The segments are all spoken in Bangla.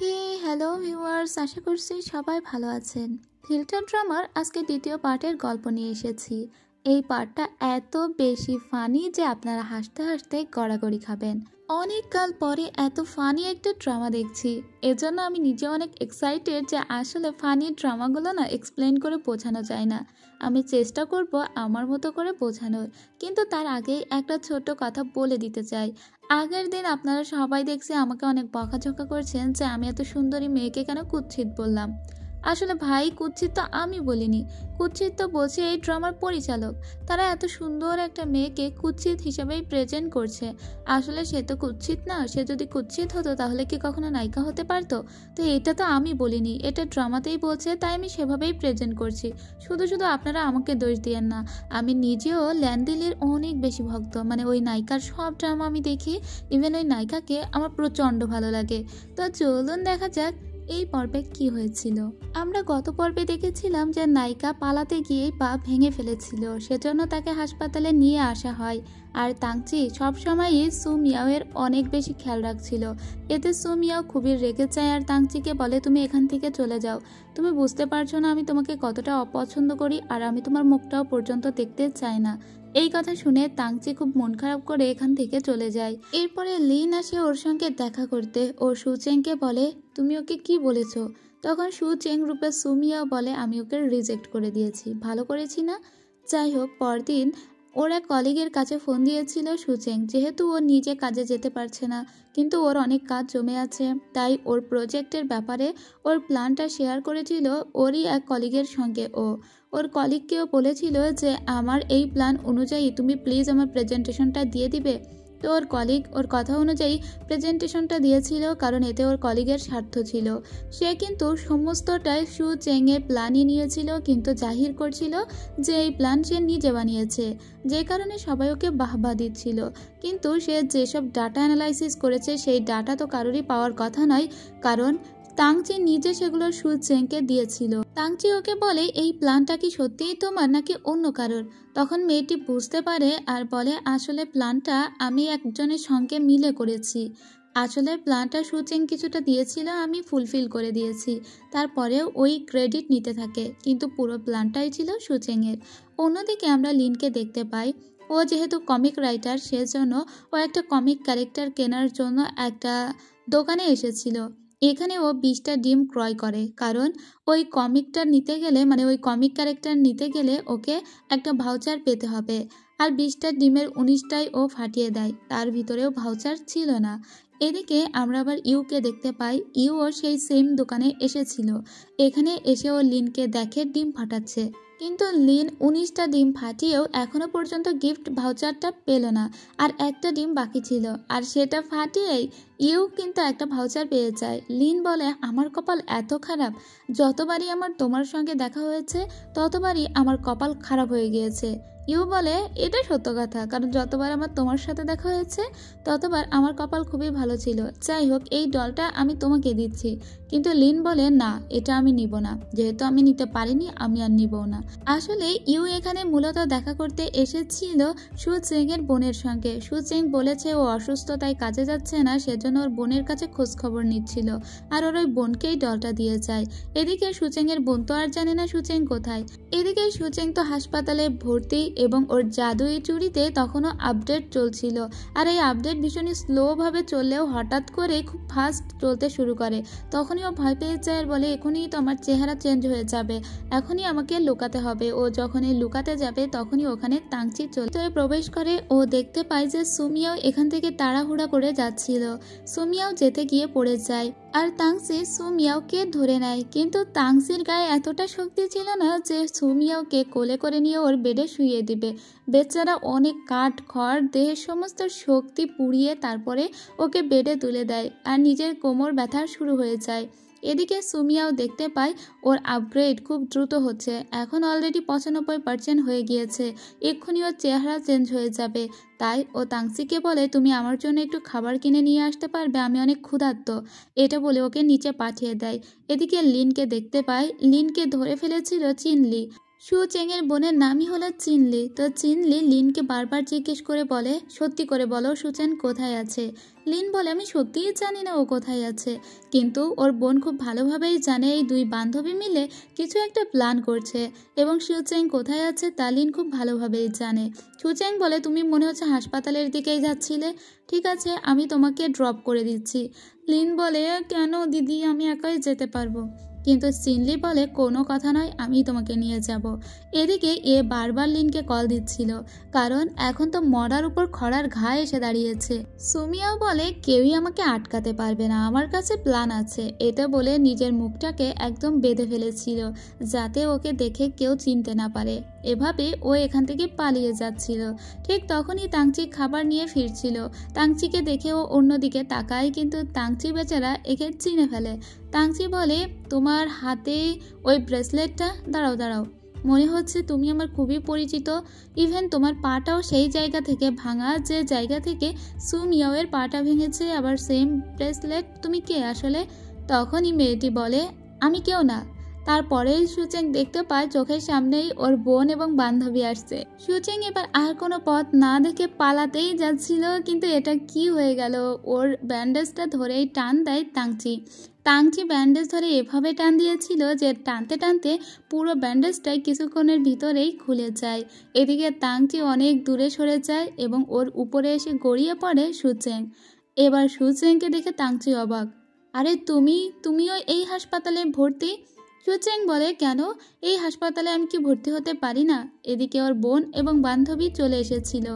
হে হ্যালো ভিউয়ার্স, আশা করছি সবাই ভালো আছেন। ফিল্টার ড্রামার আজকে দ্বিতীয় পার্টের গল্প নিয়ে এসেছি। এই পার্টটা এত বেশি ফানি যে আপনারা হাসতে হাসতে গড়াগড়ি খাবেন। অনেক কাল পরে এত ফানি একটা ড্রামা দেখছি, এজন্য আমি নিজে অনেক এক্সাইটেড যে আসলে ফানি ড্রামাগুলো না এক্সপ্লেন করে বোঝানো যায় না। আমি চেষ্টা করব আমার মতো করে বোঝানোর, কিন্তু তার আগেই একটা ছোট কথা বলে দিতে চাই। আগের দিন আপনারা সবাই দেখছি আমাকে অনেক বকাঝকা করছেন যে আমি এত সুন্দরী মেয়েকে কেন কুৎসিত বললাম। আসলে ভাই, কুৎসিত তো আমি বলিনি, কুৎসিত তো বলছে এই ড্রামার পরিচালক। তারা এত সুন্দর একটা মেয়েকে কুৎসিত হিসেবেই প্রেজেন্ট করছে। আসলে সে তো কুৎসিত না, সে যদি কুৎসিত হতো তাহলে কি কখনো নায়িকা হতে পারতো? তো এটা তো আমি বলিনি, এটা ড্রামাতেই বলছে, তাই আমি সেভাবেই প্রেজেন্ট করছি। শুধু শুধু আপনারা আমাকে দোষ দিয়েন না। আমি নিজেও ল্যান্ডিলির অনেক বেশি ভক্ত, মানে ওই নায়িকার সব ড্রামা আমি দেখি। ইভেন ওই নায়িকাকে আমার প্রচণ্ড ভালো লাগে। তো চলুন দেখা যাক এই পর্বে কি হয়েছিল। আমরা গত পর্বে দেখেছিলাম যে নায়িকা পালাতে গিয়েই পা ভেঙে ফেলেছিল, সেজন্য তাকে হাসপাতালে নিয়ে আসা হয়। আর তাংচি সবসময়ই সু মিয়াওয়ের অনেক বেশি খেয়াল রাখছিল। এতে সু মিয়াও খুবই রেগে যায় আর তাংচিকে বলে, তুমি এখান থেকে চলে যাও। তুমি বুঝতে পারছো না আমি তোমাকে কতটা অপছন্দ করি, আর আমি তোমার মুখটাও পর্যন্ত দেখতে চাই না। এই কথা শুনে তাংচি খুব মন খারাপ করে এখান থেকে চলে যায়। এরপরে লিন আসে ওর সঙ্গে দেখা করতে। ও সুচেংকে বলে, তুমি ওকে কি বলেছ? তখন সুচেং রূপে সুমিয়াও বলে, আমি ওকে রিজেক্ট করে দিয়েছি। ভালো করেছি না? যাই হোক, পরদিন ওর এক কলিগের কাছে ফোন দিয়েছিল সুচেং, যেহেতু ও নিজে কাজে যেতে পারছে না, কিন্তু ওর অনেক কাজ জমে আছে, তাই ওর প্রজেক্টের ব্যাপারে ওর প্ল্যানটা শেয়ার করেছিল ওরই এক কলিগের সঙ্গে। ওর কলিগকেও বলেছিল যে আমার এই প্ল্যান অনুযায়ী তুমি প্লিজ আমার প্রেজেন্টেশনটা দিয়ে দিবে। তো ওর কলিগ ওর কথা অনুযায়ী প্রেজেন্টেশনটা দিয়েছিল, কারণ এতে ওর কলিগের স্বার্থ ছিল। সে কিন্তু সমস্তটাই সু চেংয়ের প্ল্যানই নিয়েছিল, কিন্তু জাহির করছিল যে এই প্ল্যান সে নিজে বানিয়েছে, যে কারণে সবাই ওকে বাহবা দিচ্ছিল। কিন্তু সে যেসব ডাটা অ্যানালাইসিস করেছে সেই ডাটা তো কারোরই পাওয়ার কথা নয়, কারণ তাংচি নিজে সেগুলো সু চেংকে দিয়েছিল। তাংচি ওকে বলে, এই প্ল্যানটা কি সত্যিই তোমার নাকি অন্য কারোর? তখন মেয়েটি বুঝতে পারে আর বলে, আসলে প্ল্যানটা আমি একজনের সঙ্গে মিলে করেছি। আসলে প্ল্যানটা সুচেং কিছুটা দিয়েছিল, আমি ফুলফিল করে দিয়েছি। তারপরেও ওই ক্রেডিট নিতে থাকে, কিন্তু পুরো প্ল্যানটাই ছিল সুচেংয়ের। অন্যদিকে আমরা লিনকে দেখতে পাই। ও যেহেতু কমিক রাইটার, সেজন্য ও একটা কমিক ক্যারেক্টার কেনার জন্য একটা দোকানে এসেছিল। এখানে ও 20টা ডিম ক্রয় করে, কারণ ওই কমিকটা নিতে গেলে, মানে ওই কমিক ক্যারেক্টার নিতে গেলে ওকে একটা ভাউচার পেতে হবে। আর 20টা ডিমের 19টাই ও ফাটিয়ে দেয়, তার ভিতরেও ভাউচার ছিল না। এদিকে আমরা আবার ইউকে দেখতে পাই। ইউও সেই সেম দোকানে এসেছিল। এখানে এসে ও লিনকে দেখে ডিম ফাটাচ্ছে, কিন্তু লিন 19টা ডিম ফাটিয়েও এখনো পর্যন্ত গিফট ভাউচারটা পেল না। আর একটা ডিম বাকি ছিল, আর সেটা ফাটিয়েই ইউ কিন্তু একটা ভাউচার পেয়ে যায়। লিন বলে, আমার কপাল এত খারাপ, যতবারই আমার তোমার সঙ্গে দেখা হয়েছে ততবারই আমার কপাল খারাপ হয়ে গিয়েছে। ইউ বলে, এটা সত্য কথা, কারণ যতবার আমার তোমার সাথে দেখা হয়েছে ততবার আমার কপাল খুবই ভালো ছিল। যাই হোক, এই ডলটা আমি তোমাকে দিচ্ছি। কিন্তু লিন বলে, না, এটা আমি নিব না, যেহেতু আমি নিতে পারিনি আমি আর নিব না। আসলে ইউ এখানে মূলত দেখা করতে এসেছিল সুচেং এর বোনের সঙ্গে। সুচেং বলেছে ও অসুস্থ, তাই কাজে যাচ্ছে না, সেজন্য ওর বোনের কাছে খোঁজ খবর নিচ্ছিল, আর ওর ওই বোনকেই ডলটা দিয়ে যায়। এদিকে সুচেং এর বোন তো আর জানে না সুচেং কোথায়। এদিকে সুচেং তো হাসপাতালে ভর্তি, এবং ওর জাদুই চুরিতে তখনও আপডেট চলছিল। আর এই আপডেট ভীষণই স্লোভাবে চললেও হঠাৎ করে খুব ফাস্ট চলতে শুরু করে। তখনই ও ভয় পেয়ে যায় আর বলে, এখনই তো আমার চেহারা চেঞ্জ হয়ে যাবে, এখনই আমাকে লুকাতে হবে। ও যখনই লুকাতে যাবে তখনই ওখানে তাংচি চলে প্রবেশ করে। ও দেখতে পায় যে সুমিয়াও এখান থেকে তাড়াহুড়া করে যাচ্ছিল। সুমিয়াও যেতে গিয়ে পড়ে যায়, আর তাংসি সুমিয়াওকে ধরে নেয়। কিন্তু তাংসির গায়ে এতটা শক্তি ছিল না যে সুমিয়াওকে কোলে করে নিয়ে ওর বেডে শুইয়ে দিবে। বেচারা অনেক কাঠ খড় দেহের সমস্ত শক্তি পুড়িয়ে তারপরে ওকে বেডে তুলে দেয়, আর নিজের কোমর ব্যথা শুরু হয়ে যায়। এদিকে সুমিয়াও দেখতে পায় ওর আপগ্রেড খুব দ্রুত হচ্ছে, এখন অলরেডি 95% হয়ে গিয়েছে, এক্ষুনি ওর চেহারা চেঞ্জ হয়ে যাবে। তাই ও তাংসিকে বলে, তুমি আমার জন্য একটু খাবার কিনে নিয়ে আসতে পারবে, আমি অনেক ক্ষুধার্ত। এটা বলে ওকে নিচে পাঠিয়ে দেয়। এদিকে লিনকে দেখতে পায়। লিনকে ধরে ফেলেছিল চিনলি। সু চেংয়ের বোনের নামই হলো চিনলি। তো চিনলি লিনকে বারবার জিজ্ঞেস করে বলে, সত্যি করে বলো সুচেন কোথায় আছে। লিন বলে, আমি সত্যিই জানি না ও কোথায় আছে, কিন্তু ওর বোন খুব ভালোভাবেই জানে এই দুই বান্ধবী মিলে কিছু একটা প্ল্যান করছে এবং সুচেং কোথায় আছে তা লিন খুব ভালোভাবেই জানে। সুচেং বলে, তুমি মনে হচ্ছে হাসপাতালের দিকেই যাচ্ছিলে, ঠিক আছে আমি তোমাকে ড্রপ করে দিচ্ছি। লিন বলে, কেন দিদি, আমি একাই যেতে পারবো। কিন্তু চিনলি বলে, কোনো কথা নয়, আমি তোমাকে নিয়ে যাব। এদিকে এ বারবার লিনকে কল দিচ্ছিল, কারণ এখন তো মরার উপর খড়ার ঘা এসে দাঁড়িয়েছে। সুমিয়াও বলে, কেউই আমাকে আটকাতে পারবে না, আমার কাছে প্ল্যান আছে। এটা বলে নিজের মুখটাকে একদম বেঁধে ফেলেছিল যাতে ওকে দেখে কেউ চিনতে না পারে। এভাবে ও এখান থেকে পালিয়ে যাচ্ছিল। ঠিক তখনই তাংচি খাবার নিয়ে ফিরছিল। তাংচিকে দেখে ও অন্যদিকে তাকায়, কিন্তু তাংচি বেচারা একে চিনে ফেলে। তাংচি বলে, তোমার হাতে ওই ব্রেসলেটটা, দাঁড়াও দাঁড়াও, মনে হচ্ছে তুমি আমার খুবই পরিচিত। ইভেন তোমার পাটাও সেই জায়গা থেকে ভাঙা যে জায়গা থেকে সু মিয়াওয়ের পাটা ভেঙেছে, আবার সেম ব্রেসলেট। তুমি কে আসলে? তখনই মেয়েটি বলে, আমি কেউ না। তারপরেই সুচেং দেখতে পায় চোখের সামনেই ওর বোন এবং বান্ধবী আসছে। সুচেং এবার আর কোনো পথ না দেখে পালাতেই যাচ্ছিল, কিন্তু এটা কি হয়ে গেল, ওর ব্যান্ডেজটা ধরেই টান দেয় তাংচি। তাংচি ব্যান্ডেজ ধরে এভাবে টান দিয়েছিল যে টানতে টানতে পুরো ব্যান্ডেজটাই কিছুক্ষণের ভিতরেই খুলে যায়। এদিকে তাংচি অনেক দূরে সরে যায় এবং ওর উপরে এসে গড়িয়ে পড়ে সুচেং। এবার সুচেংকে দেখে তাংচি অবাক, আরে তুমিও এই হাসপাতালে ভর্তি? সুচেং বলে, কেন, এই হাসপাতালে আমি কি ভর্তি হতে পারি না? এদিকে ওর বোন এবং বান্ধবী চলে এসেছিল।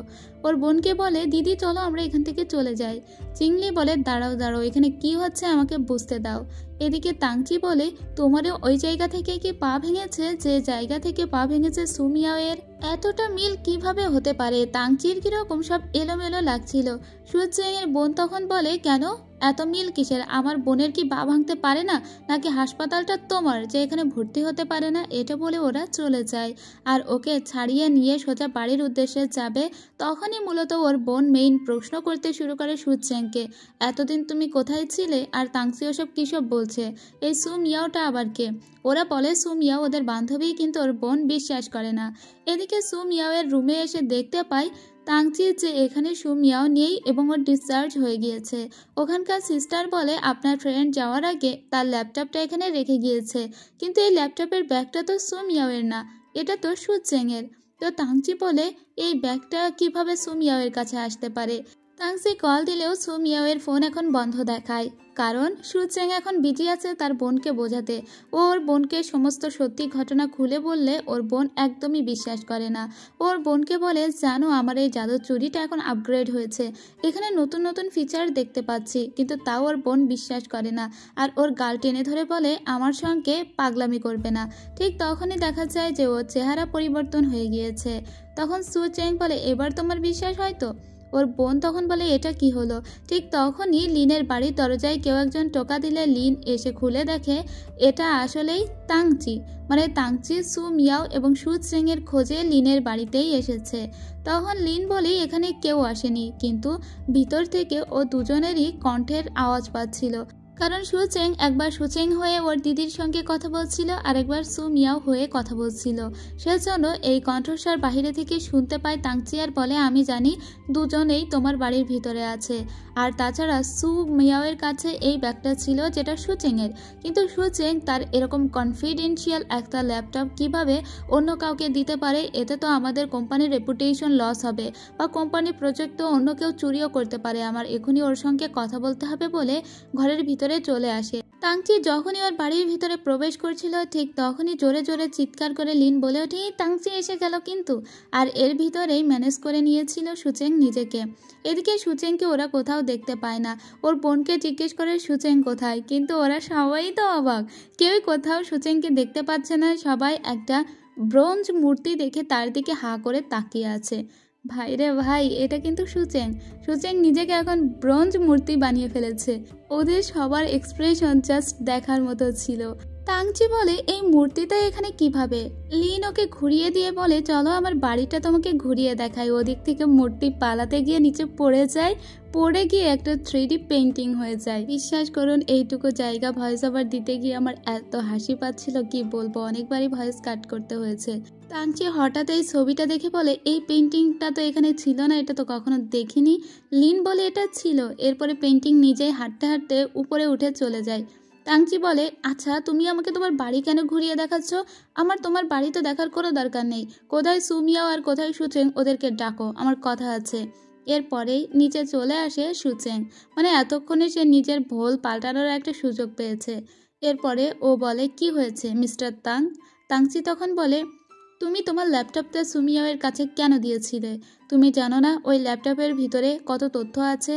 ওর বোনকে বলে, দিদি চলো আমরা এখান থেকে চলে যাই। চিংলি বলে, দাঁড়াও দাঁড়াও, এখানে কি হচ্ছে আমাকে বুঝতে দাও। এদিকে তাংচি বলে, তোমারও ওই জায়গা থেকে কি পা ভেঙেছে যে জায়গা থেকে পা ভেঙেছে সুমিয়াওয়ের? এতটা মিল কিভাবে হতে পারে? তাংচির কিরকম সব এলোমেলো লাগছিল। সুচেং এর বোন তখন বলে, কেন এত মিল কিসের? আমার বোনের কি পা ভাঙতে পারে না, নাকি হাসপাতালটা তোমার যে এখানে ভর্তি হতে পারে না? এটা বলে ওরা চলে যায় আর ওকে ছাড়িয়ে নিয়ে সোজা বাড়ির উদ্দেশ্যে যাবে। তখনই মূলত ওর বোন মেইন প্রশ্ন করতে শুরু করে সুচেংকে, এতদিন তুমি কোথায় ছিলে? আর তাংসি ওসব কিসব বলছে, এই সু মিয়াওটা আবার কে? ওরা বলে সু মিয়াও ওদের বান্ধবী, কিন্তু ওর বোন বিশ্বাস করে না। এদিকে সু মিয়াওয়ের রুমে এসে দেখতে পায় তাংচি যে এখানে সু মিয়াও নেই এবং ওর ডিসচার্জ হয়ে গিয়েছে। ওখানকার সিস্টার বলে, আপনার ফ্রেন্ড যাওয়ার আগে তার ল্যাপটপটা এখানে রেখে গিয়েছে, কিন্তু এই ল্যাপটপের ব্যাগটা তো সু মিয়াওয়ের না, এটা তো সুচেংয়ের। তো তাংচি বলে, এই ব্যাগটা কিভাবে সু মিয়াওয়ের কাছে আসতে পারে? তাংচি কল দিলেও সু মিয়াওয়ের ফোন এখন বন্ধ দেখায়, কারণ সুচেং এখন বিজি আছে তার বোনকে বোঝাতে। ওর বোনকে সমস্ত সত্যি ঘটনা খুলে বললে ওর বোন একদমই বিশ্বাস করে না। ওর বোনকে বলে, জানো আমার এই জাদুর চুড়িটা এখন আপগ্রেড হয়েছে, এখানে নতুন নতুন ফিচার দেখতে পাচ্ছি, কিন্তু তাও ওর বোন বিশ্বাস করে না আর ওর গাল টেনে ধরে বলে, আমার সঙ্গে পাগলামি করবে না। ঠিক তখনই দেখা যায় যে ওর চেহারা পরিবর্তন হয়ে গিয়েছে। তখন সুচেং বলে, এবার তোমার বিশ্বাস হয়তো? ওর বোন তখন বলে, এটা কি হলো? ঠিক তখনই লিনের বাড়ির দরজায় কেউ একজন টোকা দিলে লিন এসে খুলে দেখে এটা আসলেই তাংচি। মানে তাংচি সু মিয়াও এবং সুচেং এর খোঁজে লিনের বাড়িতেই এসেছে। তখন লিন বলে, এখানে কেউ আসেনি, কিন্তু ভিতর থেকে ও দুজনেরই কণ্ঠের আওয়াজ পাচ্ছিল, কারণ সুচেং একবার সুচেং হয়ে ওর দিদির সঙ্গে কথা বলছিল আর একবার সু মিয়াও হয়ে কথা বলছিল। সেজন্য এই কণ্ঠস্বর বাহিরে থেকে শুনতে পায় তাংচি আর বলে, আমি জানি দুজনেই তোমার বাড়ির ভিতরে আছে। আর তাছাড়া সু মিয়াওয়ের কাছে এই ব্যাগটা ছিল যেটা সুচেংয়ের, কিন্তু সুচেং তার এরকম কনফিডেন্সিয়াল একটা ল্যাপটপ কিভাবে অন্য কাউকে দিতে পারে? এতে তো আমাদের কোম্পানির রেপুটেশন লস হবে, বা কোম্পানির প্রজেক্ট তো অন্য কেউ চুরিও করতে পারে। আমার এখনই ওর সঙ্গে কথা বলতে হবে বলে ঘরের ভিতরে চলে আসে। তাংচি যখনই ওর বাড়ির ভিতরে প্রবেশ করছিল ঠিক তখনই জোরে জোরে চিৎকার করে লিন বলে ওঠে, তাংচি এসে গেল কিন্তু। আর এর ভিতরেই ম্যানেজ করে নিয়েছিল সুচেং নিজেকে। এদিকে সুচেংকে ওরা কোথাও দেখতে পায় না। ওর বোনকে জিজ্ঞেস করে সুচেং কোথায়, কিন্তু ওরা সবাই তো অবাক, কেউই কোথাও সুচেংকে দেখতে পাচ্ছে না। সবাই একটা ব্রোঞ্জ মূর্তি দেখে তার দিকে হাঁ করে তাকিয়ে আছে। ভাই রে ভাই, এটা কিন্তু সুচেং নিজেকে এখন ব্রোঞ্জ মূর্তি বানিয়ে ফেলেছে। ওদের সবার এক্সপ্রেশন জাস্ট দেখার মতো ছিল। তাংচি বলে, এই মূর্তিটা এখানে কিভাবে? লিন ওকে ঘুরিয়ে দিয়ে বলে, চলো আমার বাড়িটা তোমাকে ঘুরিয়ে দেখাই। ওদিক থেকে মূর্তি পালাতে গিয়ে নিচে পড়ে যায়, পড়ে গিয়ে একটা 3D পেন্টিং হয়ে যায়। বিশ্বাস করুন এইটুকু জায়গা ভয়েস ওভার দিতে গিয়ে আমার এত হাসি পাচ্ছিল কি বলবো, অনেকবারই ভয়েস কাট করতে হয়েছে। তাংচি হঠাৎ এই ছবিটা দেখে বলে, এই পেন্টিংটা তো এখানে ছিল না, এটা তো কখনো দেখিনি। লিন বলে এটা ছিল। এরপরে পেন্টিং নিজেই হাঁটতে হাঁটতে উপরে উঠে চলে যায়। তাংচি বলে, আচ্ছা তুমি আমাকে তোমার বাড়ি কেন ঘুরিয়ে দেখাচ্ছ? আমার তোমার বাড়ি তো দেখার কোনো দরকার নেই। কোথায় সুমিয়াও আর কোথায় সুচেং, ওদেরকে ডাকো, আমার কথা আছে। এরপরেই নিচে চলে আসে সুচেং। মানে এতক্ষণে সে নিজের ভুল পাল্টানোর একটা সুযোগ পেয়েছে। এরপরে ও বলে, কি হয়েছে মিস্টার তাং? তাংচি তখন বলে, তুমি তোমার ল্যাপটপটা সুমিয়াওয়ের কাছে কেন দিয়েছিলে? তুমি জানো না ওই ল্যাপটপের ভিতরে কত তথ্য আছে?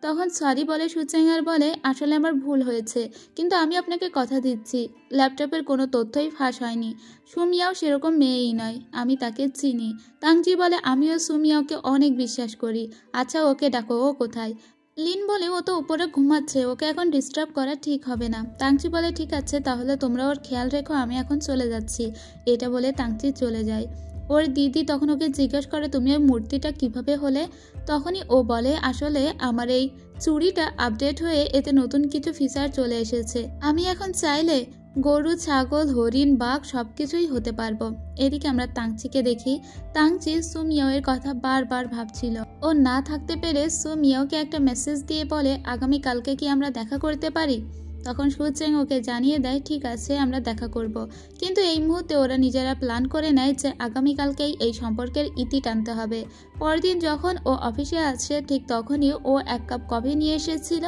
তখন সরি বলে সুচেং আর বলে, আসলে আমার ভুল হয়েছে, কিন্তু আমি আপনাকে কথা দিচ্ছি ল্যাপটপের কোনো তথ্যই ফাঁস হয়নি। সুমিয়াও সেরকম মেয়েই নয়, আমি তাকে চিনি। তাংজি বলে, আমিও সুমিয়াওকে অনেক বিশ্বাস করি। আচ্ছা ওকে ডাকো, ও কোথায়? লিন বলে, ও তো উপরে ঘুমাচ্ছে, ওকে এখন ডিস্টার্ব করা ঠিক হবে না। তাংচি বলে, ঠিক আছে তাহলে তোমরা ওর খেয়াল রেখো, আমি এখন চলে যাচ্ছি। এটা বলে তাংচি চলে যায়। ওর দিদি তখন ওকে জিজ্ঞেস করে, তুমি ওই মূর্তিটা কিভাবে হলে? তখনই ও বলে, আসলে আমার এই চুড়িটা আপডেট হয়ে এতে নতুন কিছু ফিচার চলে এসেছে। আমি এখন চাইলে গরু, ছাগল, হরিণ, বাঘ সবকিছুই হতে পারবো। এদিকে আমরা তাংচিকে দেখি। তাংচি সুমিয়াওয়ের কথা বারবার ভাবছিল। ও না থাকতে পেরে সুমিয়াওকে একটা মেসেজ দিয়ে বলে, আগামীকালকে কি আমরা দেখা করতে পারি? তখন সুচেং ওকে জানিয়ে দেয়, ঠিক আছে আমরা দেখা করব। কিন্তু এই মুহূর্তে ওরা নিজেরা প্ল্যান করে নেয় যে আগামীকালকেই এই সম্পর্কের ইতি টানতে হবে। পরদিন যখন ও অফিসে আসে ঠিক তখনই ও এক কাপ কফি নিয়ে এসেছিল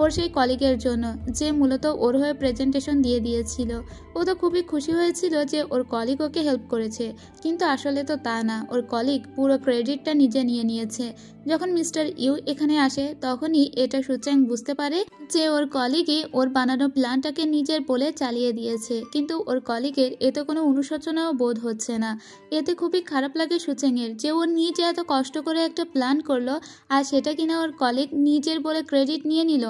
ওর সেই কলিগের জন্য, যে মূলত ওর হয়ে প্রেজেন্টেশন দিয়ে দিয়েছিল। ও তো খুবই খুশি হয়েছিল যে ওর কলিগ ওকে হেল্প করেছে, কিন্তু আসলে তো তা না, ওর কলিগ পুরো ক্রেডিটটা নিজে নিয়ে নিয়েছে। যখন মিস্টার ইউ এখানে আসে তখনই এটা সুচেং বুঝতে পারে যে ওর কলিগই ওর বানানো প্ল্যানটাকে নিজের বলে চালিয়ে দিয়েছে। কিন্তু ওর কলিগের এতে কোনো অনুশোচনাও বোধ হচ্ছে না। এতে খুবই খারাপ লাগে সুচেংয়ের যে ও নিজে এত কষ্ট করে একটা প্ল্যান করলো আর সেটা কিনা ওর কলিগ নিজের বলে ক্রেডিট নিয়ে নিল।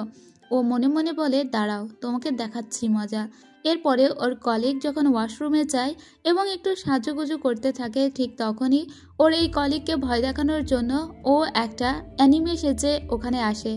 ও মনে মনে বলে, দাঁড়াও তোমাকে দেখাচ্ছি মজা। এরপরে ওর কলিগ যখন ওয়াশরুমে যায় এবং একটু সাজুগুজু করতে থাকে ঠিক তখনই ওর এই কলিগকে ভয় দেখানোর জন্য ও একটা অ্যানিমে সেজে ওখানে আসে।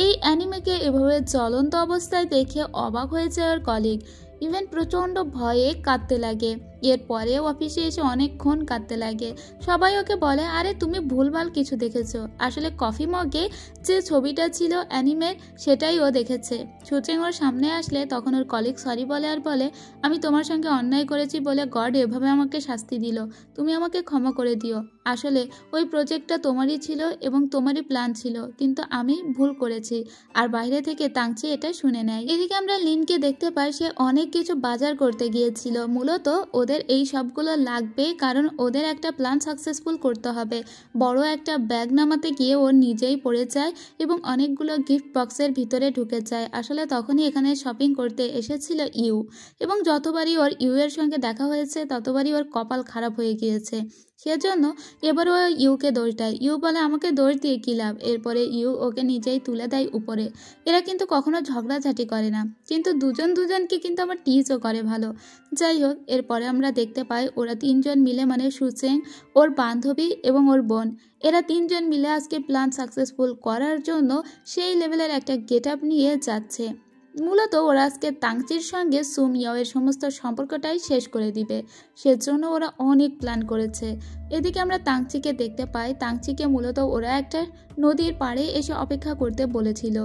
এই অ্যানিমেকে এভাবে জ্বলন্ত অবস্থায় দেখে অবাক হয়েছে ওর কলিগ। ইভেন প্রচণ্ড ভয়ে কাঁদতে লাগে। এরপরে অফিসে এসে অনেকক্ষণ কাঁদতে লাগে। সবাই ওকে বলে, আরে তুমি ভুলভাল কিছু দেখেছো, আসলে কফি মগে যে ছবিটা ছিল অ্যানিমের সেটাই ও দেখেছে। সুচেং ওর সামনে আসলে তখন ওর কলিগ সরি বলে আর বলে, আমি তোমার সঙ্গে অন্যায় করেছি বলে গড এভাবে আমাকে শাস্তি দিল, তুমি আমাকে ক্ষমা করে দিও। আসলে ওই প্রজেক্টটা তোমারই ছিল এবং তোমারই প্ল্যান ছিল, কিন্তু আমি ভুল করেছি। আর বাইরে থেকে তাংচি এটা শুনে নেয়। এদিকে আমরা লিনকে দেখতে পাই, সে অনেক কিছু বাজার করতে গিয়েছিল। মূলত ওদের এই সবগুলো লাগবে কারণ ওদের একটা প্ল্যান সাকসেসফুল করতে হবে। বড় একটা ব্যাগ নামাতে গিয়ে ও নিজেই পড়ে যায় এবং অনেকগুলো গিফট বক্সের ভিতরে ঢুকে যায়। আসলে তখনই এখানে শপিং করতে এসেছিল ইউ, এবং যতবারই ওর ইউ এর সঙ্গে দেখা হয়েছে ততবারই ওর কপাল খারাপ হয়ে গিয়েছে। সেজন্য এবার ও ইউকে দোষ দেয়। ইউ বলে, আমাকে দোষ দিয়ে কী লাভ? এরপরে ইউ ওকে নিজেই তুলে দেয় উপরে। এরা কিন্তু কখনো ঝগড়াঝাটি করে না, কিন্তু দুজনকে কিন্তু আবার টিজও করে ভালো। যাই হোক, এরপরে আমরা দেখতে পাই ওরা তিনজন মিলে, মানে সুচেং, ওর বান্ধবী এবং ওর বোন, এরা তিনজন মিলে আজকে প্ল্যান সাকসেসফুল করার জন্য সেই লেভেলের একটা গেট আপ নিয়ে যাচ্ছে। মূলত ওরা আজকে তাংচির সঙ্গে সুমিয়াওয়ের সমস্ত সম্পর্কটাই শেষ করে দিবে, সেজন্য ওরা অনেক প্ল্যান করেছে। এদিকে আমরা তাংচিকে দেখতে পাই। তাংচিকে মূলত ওরা একটা নদীর পাড়ে এসে অপেক্ষা করতে বলেছিল।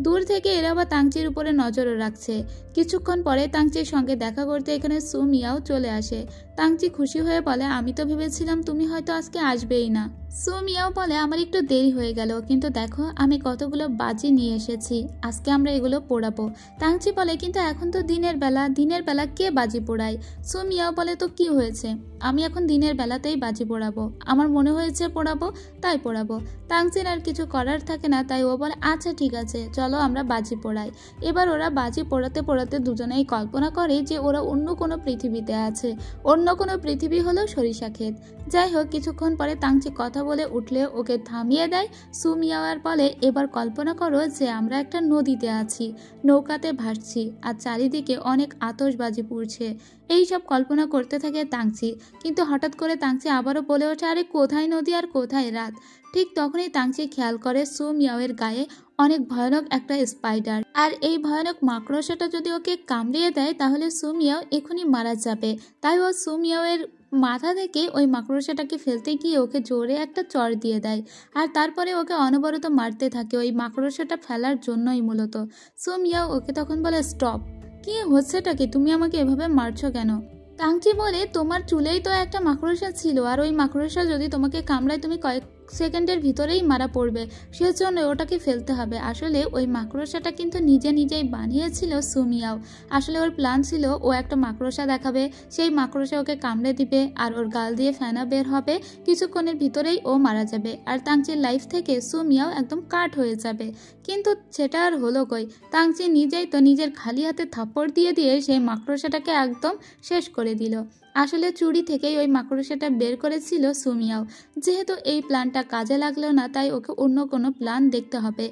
দূর থেকে এরা আবার তাংচির উপরে নজরও রাখছে। কিছুক্ষণ পরে তাংচির সঙ্গে দেখা করতে এখানে সুমিয়াও চলে আসে। তাংচি খুশি হয়ে বলে, আমি তো ভেবেছিলাম তুমি হয়তো আজকে আসবেই না। সুমিয়াও বলে, আমার একটু দেরি হয়ে গেল, কিন্তু দেখো আমি কতগুলো বাজি নিয়ে এসেছি, আজকে আমরা এগুলো পোড়াবো। তাংচি বলে, কিন্তু এখন তো দিনের বেলা কে বাজি পোড়ায়? সুমিয়াও বলে, তো কি হয়েছে, আমি এখন দিনের বেলাতেই বাজি পোড়াবো, আমার মনে হয়েছে পোড়াবো তাই পোড়াবো। তাংচির আর কিছু করার থাকে না, তাই ও বলে, আচ্ছা ঠিক আছে চলো আমরা বাজি পোড়াই। এবার ওরা বাজি পোড়াতে পোড়াতে দুজনেই কল্পনা করে যে ওরা অন্য কোনো পৃথিবীতে আছে। অন্য কোনো পৃথিবী হলো সরিষা ক্ষেত। যাই হোক, কিছুক্ষণ পরে তাংচি কথা বলে উঠলে ওকে থামিয়ে দেয়। সুমিয়াওয়ার বলে, এবার কল্পনা করো যে আমরা একটা নদীতে আছি, নৌকাতে ভাসছি আর চারিদিকে অনেক আতশবাজি পুড়ছে। এই সব কল্পনা করতে থাকে তাংচি। কিন্তু হঠাৎ করে তাংচি আবারও বলে ওঠে, আরে কোথায় নদী আর কোথায় রাত। ঠিক তখনই তাংচি খেয়াল করে সু মিয়াওয়ের গায়ে অনেক ভয়ানক একটা স্পাইডার, আর এই ভয়ানক মাকড়সাটা যদি ওকে কামড়িয়ে দেয় তাহলে সু মিয়াও এখনই মারা যাবে। তাই ও সু মিয়াওয়ের মাথা থেকে ওই মাকড়সাটাকে ফেলতে গিয়ে ওকে জোরে একটা চড় দিয়ে দেয়, আর তারপরে ওকে অনবরত মারতে থাকে ওই মাকড়সাটা ফেলার জন্যই মূলত। সু মিয়াও ওকে তখন বলে, স্টপ, কি হচ্ছেটা কি, তুমি আমাকে এভাবে মারছো কেন? তাংচি বলে, তোমার চুলেই তো একটা মাকড়সা ছিল, আর ওই মাকড়সা যদি তোমাকে কামড়ায় তুমি কয়েক সেকেন্ডের ভিতরেই মারা পড়বে, সেজন্য ওটাকে ফেলতে হবে। আসলে ওই মাকড়সাটা কিন্তু নিজেই বানিয়েছিল সু মিয়াও। আসলে ওর প্ল্যান ছিল ও একটা মাকড়সা দেখাবে, সেই মাকড়সা ওকে কামড়ে দিবে আর ওর গাল দিয়ে ফেনা বের হবে, কিছুক্ষণের ভিতরেই ও মারা যাবে, আর তাংচির লাইফ থেকে সু মিয়াও একদম কাট হয়ে যাবে। কিন্তু সেটা আর হলো কই, তাংচি নিজেই তো নিজের খালি হাতে থাপ্পড় দিয়ে সেই মাকড়সাটাকে একদম শেষ করে দিল। আসলে চুরি থেকেই ওই মাকড়সাটা বের করেছিল সু মিয়াও। যেহেতু এই প্ল্যানটা কাজে লাগলো না, তাই ওকে অন্য কোনো প্ল্যান দেখতে হবে।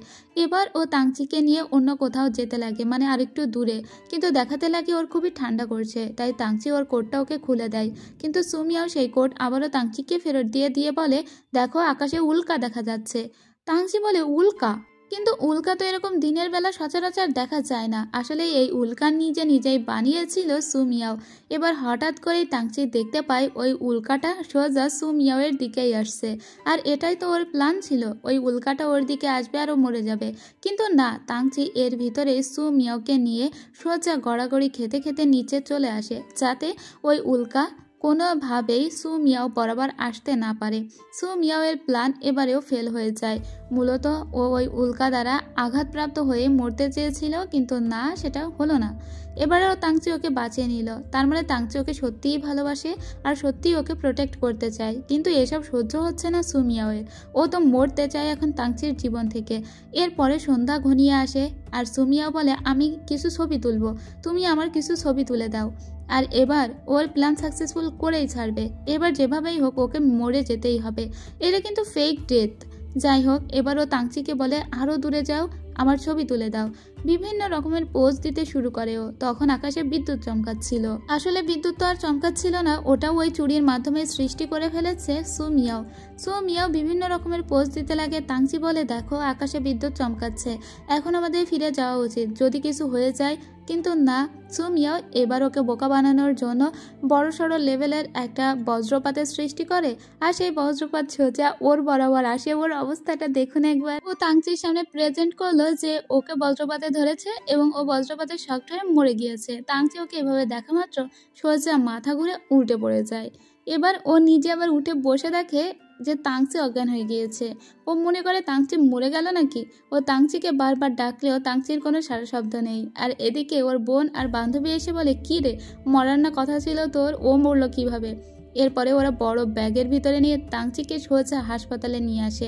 এবার ও তাংচিকে নিয়ে অন্য কোথাও যেতে লাগে, মানে আরেকটু দূরে, কিন্তু দেখাতে লাগে ওর খুবই ঠান্ডা করছে। তাই তাংচি ওর কোটটা ওকে খুলে দেয়, কিন্তু সু মিয়াও সেই কোট আবারও তাংচিকে ফেরত দিয়ে বলে, দেখো আকাশে উল্কা দেখা যাচ্ছে। তাংচি বলে, উল্কা? কিন্তু উল্কা তো এরকম দিনের বেলা সচরাচর দেখা যায় না। আসলে এই উল্কা নিজেই বানিয়েছিল সু মিয়াও। এবার হঠাৎ করেই তাংচি দেখতে পায় ওই উল্কাটা সোজা সু মিয়াওয়ের দিকেই আসছে, আর এটাই তো ওর প্ল্যান ছিল, ওই উল্কাটা ওর দিকে আসবে আর ও মরে যাবে। কিন্তু না, তাংচি এর ভিতরে সু মিয়াওকে নিয়ে সোজা গড়াগড়ি খেতে নিচে চলে আসে, যাতে ওই উল্কা কোনোভাবেই সু মিয়াও বরাবর আসতে না পারে। সু মিয়াওয়ের প্ল্যান এবারেও ফেল হয়ে যায়। মূলত ও ওই উল্কা দ্বারা আঘাতপ্রাপ্ত হয়ে মরতে চেয়েছিল, কিন্তু না, সেটা হলো না। এবারেও তাংচি ওকে বাঁচিয়ে নিল। তার মানে তাংচি ওকে সত্যিই ভালোবাসে আর সত্যিই ওকে প্রোটেক্ট করতে চায়। কিন্তু এসব সহ্য হচ্ছে না সু মিয়াওয়ের। ও তো মরতে চায় এখন তাংচির জীবন থেকে। এরপরে সন্ধ্যা ঘনিয়ে আসে আর সু মিয়াও বলে, আমি কিছু ছবি তুলবো, তুমি আমার কিছু ছবি তুলে দাও। আর এবার ওর প্ল্যান সাকসেসফুল করেই ছাড়বে। এবার যেভাবেই হোক ওকে মরে যেতেই হবে, এটা কিন্তু ফেক ডেথ। যাই হোক, এবার ও তাংচিকে বলে, আরও দূরে যাও, আমার ছবি তুলে দাও। বিভিন্ন রকমের পোজ দিতে শুরু করে ও। তখন আকাশে বিদ্যুৎ চমকাচ্ছিল। আসলে বিদ্যুৎ তো আর চমকাচ্ছিল না, ওটাও ওই চুরির মাধ্যমে সৃষ্টি করে ফেলেছে সু মিয়াও। সু মিয়াও বিভিন্ন রকমের পোজ দিতে লাগে। তাংচি বলে, দেখো আকাশে বিদ্যুৎ চমকাচ্ছে, এখন আমাদের ফিরে যাওয়া উচিত যদি কিছু হয়ে যায়। কিন্তু না, সু মিয়াও এবার ওকে বোকা বানানোর জন্য বড়সড় লেভেলের একটা বজ্রপাতের সৃষ্টি করে, আর সেই বজ্রপাত সোজা ওর বরাবর আসে। ওর অবস্থাটা দেখুন একবার। ও তাংচির সামনে প্রেজেন্ট করলো যে ওকে বজ্রপাতে ধরেছে এবং ও বজ্রপাতের শক হয়ে মরে গিয়েছে। তাংচি ওকে এভাবে দেখা মাত্র সোজা মাথা ঘুরে উল্টে পড়ে যায়। এবার ও নিজে আবার উঠে বসে দেখে যে তাংচি অজ্ঞান হয়ে গিয়েছে। ও মনে করে তাংচি মরে গেল নাকি। ও তাংচিকে বারবার ডাকলেও তাংচির কোনো সারা শব্দ নেই। আর এদিকে ওর বোন আর বান্ধবী এসে বলে, কি রে, মরার না কথা ছিল তোর, ও মরলো কিভাবে? এরপরে ওরা বড় ব্যাগের ভিতরে নিয়ে তাংচিকে সোজা হাসপাতালে নিয়ে আসে।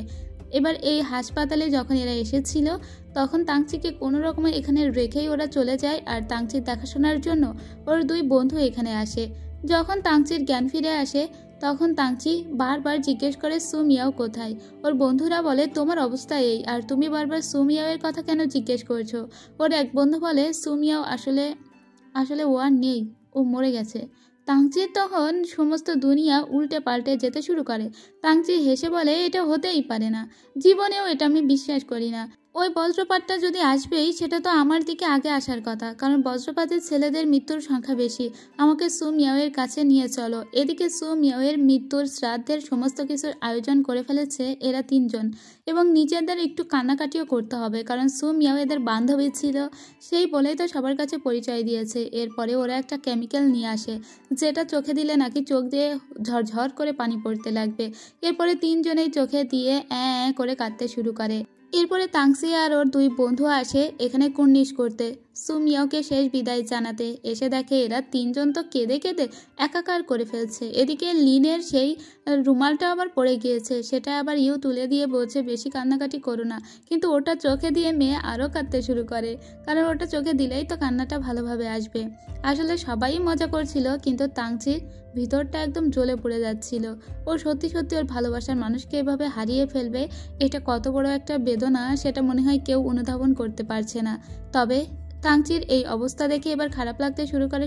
এবার এই হাসপাতালে যখন এরা এসেছিল তখন তাংচিকে কোনো রকমে এখানে রেখেই ওরা চলে যায়, আর তাংচির দেখাশোনার জন্য ওর দুই বন্ধু এখানে আসে। যখন তাংচির জ্ঞান ফিরে আসে তখন তাংচি বারবার জিজ্ঞেস করে, সু মিয়াও কোথায়? ওর বন্ধুরা বলে, তোমার অবস্থা এই, আর তুমি বারবার সু মিয়াওয়ের কথা কেন জিজ্ঞেস করছো? ওর এক বন্ধু বলে, সু মিয়াও আসলে ও আর নেই, ও মরে গেছে। তাংচির তখন সমস্ত দুনিয়া উল্টে পাল্টে যেতে শুরু করে। তাংচি হেসে বলে, এটা হতেই পারে না, জীবনেও এটা আমি বিশ্বাস করি না। ওই বজ্রপাতটা যদি আসবেই, সেটা তো আমার দিকে আগে আসার কথা, কারণ বজ্রপাতের ছেলেদের মৃত্যুর সংখ্যা বেশি। আমাকে সু মিয়াওয়ের কাছে নিয়ে চলো। এদিকে সু মিয়াওয়ের মৃত্যুর শ্রাদ্ধের সমস্ত কিছুর আয়োজন করে ফেলেছে এরা তিনজন, এবং নিজেদের একটু কান্নাকাটিও করতে হবে, কারণ সু মিয়াও এদের বান্ধবী ছিল, সেই বলেই তো সবার কাছে পরিচয় দিয়েছে। এরপরে ওরা একটা কেমিক্যাল নিয়ে আসে, যেটা চোখে দিলে নাকি চোখ দিয়ে ঝরঝর করে পানি পড়তে লাগবে। এরপরে তিনজনেই চোখে দিয়ে অ্যাঁ করে কাঁদতে শুরু করে। এরপরে তাংসি আর ওর দুই বন্ধু আসে এখানে কুর্নিশ করতে, সু মিয়াওকে শেষ বিদায় জানাতে। এসে দেখে এরা তিনজন তো কেঁদে একাকার করে ফেলছে। এদিকে লিনের সেই রুমালটা আবার পড়ে গিয়েছে, সেটা আবার ইউ তুলে দিয়ে বলছে, বেশি কান্নাকাটি করো না। কিন্তু ওটা চোখে দিয়ে মেয়ে আরও কাঁদতে শুরু করে, কারণ ওটা চোখে দিলেই তো কান্নাটা ভালোভাবে আসবে। আসলে সবাই মজা করছিল, কিন্তু তাংচির ভিতরটা একদম জ্বলে পড়ে যাচ্ছিল। ও সত্যি ওর ভালোবাসার মানুষকে এভাবে হারিয়ে ফেলবে, এটা কত বড় একটা বেদনা সেটা মনে হয় কেউ অনুধাবন করতে পারছে না। তবে তাংচির এই অবস্থা দেখে এবার খারাপ লাগতে শুরু করে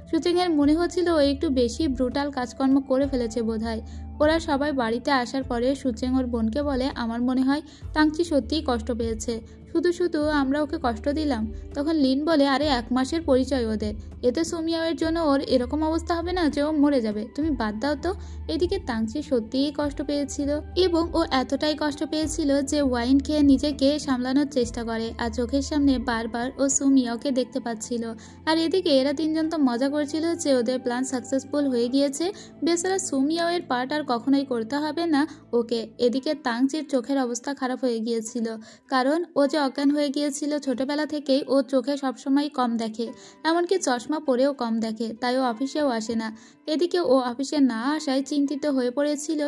সুচেংয়ের মনে হচ্ছিল ও একটু বেশি ব্রুটাল কাজকর্ম করে ফেলেছে বোধহয়। ওরা সবাই বাড়িতে আসার পরে সুচেং ওর বোনকে বলে, আমার মনে হয় তাংচি সত্যিই কষ্ট পেয়েছে, শুধু শুধু আমরা ওকে কষ্ট দিলাম। তখন লিন বলে, আরে 1 মাসের পরিচয় ওদের, এতে সুমিয়াওয়ের জন্য ওর এরকম অবস্থা হবে না যে ও মরে যাবে, তুমি বাদ দাও তো। এদিকে তাংচি সত্যিই কষ্ট পেয়েছিল এবং ও এতটাই কষ্ট পেয়েছিল যে ওয়াইন খেয়ে নিজেকে সামলানোর চেষ্টা করে আর চোখের সামনে বারবার ও সুমিয়াওকে দেখতে পাচ্ছিল। আর এদিকে এরা 3 জন তো মজা করছিল যে ওদের প্ল্যান সাকসেসফুল হয়ে গিয়েছে, বেচারা সুমিয়াওয়ের পার্ট আর কখনোই করতে হবে না ওকে। এদিকে তাংচির চোখের অবস্থা খারাপ হয়ে গিয়েছিল, কারণ ও যে অজ্ঞান হয়ে গিয়েছিল ছোটবেলা থেকেই ও চোখে সবসময় কম দেখে, এমনকি চশমা পরেও কম দেখে, তাই ও অফিসেও আসে না। এদিকে ও অফিসে না আসায় চিন্তিত হয়ে পড়েছিল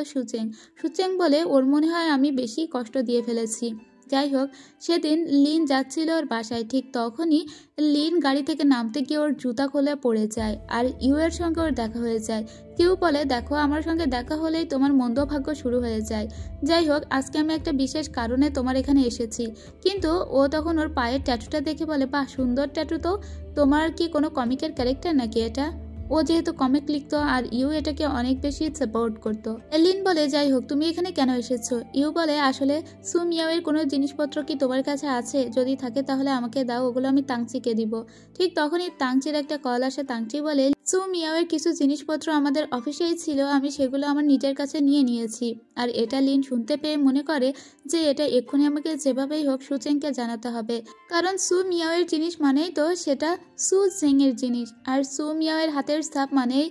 সুচেং বলে, ওর মনে হয় আমি বেশি কষ্ট দিয়ে ফেলেছি। যাই হোক, সেদিন লিন যাচ্ছিল ওর বাসায়, ঠিক তখনই লিন গাড়ি থেকে নামতে গিয়ে ওর জুতা খুলে পড়ে যায় আর ইউয়ের সঙ্গে ওর দেখা হয়ে যায়। কেউ বলে, দেখো আমার সঙ্গে দেখা হলেই তোমার মন্দ ভাগ্য শুরু হয়ে যায়। যাই হোক, আজকে আমি একটা বিশেষ কারণে তোমার এখানে এসেছি। কিন্তু ও তখন ওর পায়ের ট্যাটুটা দেখে বলে, বাহ সুন্দর ট্যাটু তো, তোমার কি কোনো কমিকের ক্যারেক্টার নাকি এটা? ও যেহেতু কমিক লিখতো আর ইউ এটাকে অনেক বেশি সাপোর্ট করতো। লিন বলে, যাই হোক তুমি এখানে কেন এসেছো? ইউ বলে, আসলে সুমিয়াওয়ের কোনো জিনিসপত্র কি তোমার কাছে আছে? যদি থাকে তাহলে আমাকে দাও, ওগুলো আমি তাংচিকে দিব। ঠিক তখনই তাংচির একটা কল আসে। তাংচি বলে, সুমিয়াওয়ের কিছু জিনিসপত্র আমাদের অফিসেই ছিল, আমি সেগুলো আমার নিজের কাছে নিয়েছি। আর এটা লিন শুনতে পেয়ে মনে করে যে এটা এক্ষুনি আমাকে যেভাবেই হোক সুচেংকে জানাতে হবে, কারণ সুমিয়াওয়ের জিনিস মানেই তো সেটা সুচেংয়ের জিনিস, আর সুমিয়াওয়ের হাতের ছাপ মানেই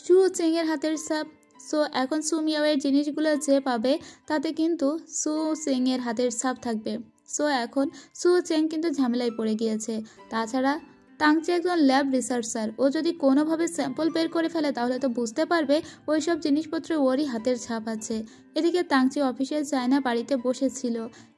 সুচেংয়ের হাতের ছাপ। সো এখন সুমিয়াওয়ের জিনিসগুলো যে পাবে তাতে কিন্তু সুচেংয়ের হাতের ছাপ থাকবে। সো এখন সুচেং কিন্তু ঝামেলায় পড়ে গিয়েছে। তাছাড়া তাংচি একজন ল্যাব রিসার্চার, ও যদি কোনোভাবে স্যাম্পল বের করে ফেলে তাহলে তো বুঝতে পারবে ওইসব জিনিসপত্রে ওরই হাতের ছাপ আছে। এদিকে তাংচি অফিসে যায় না, বাড়িতে বসেছিল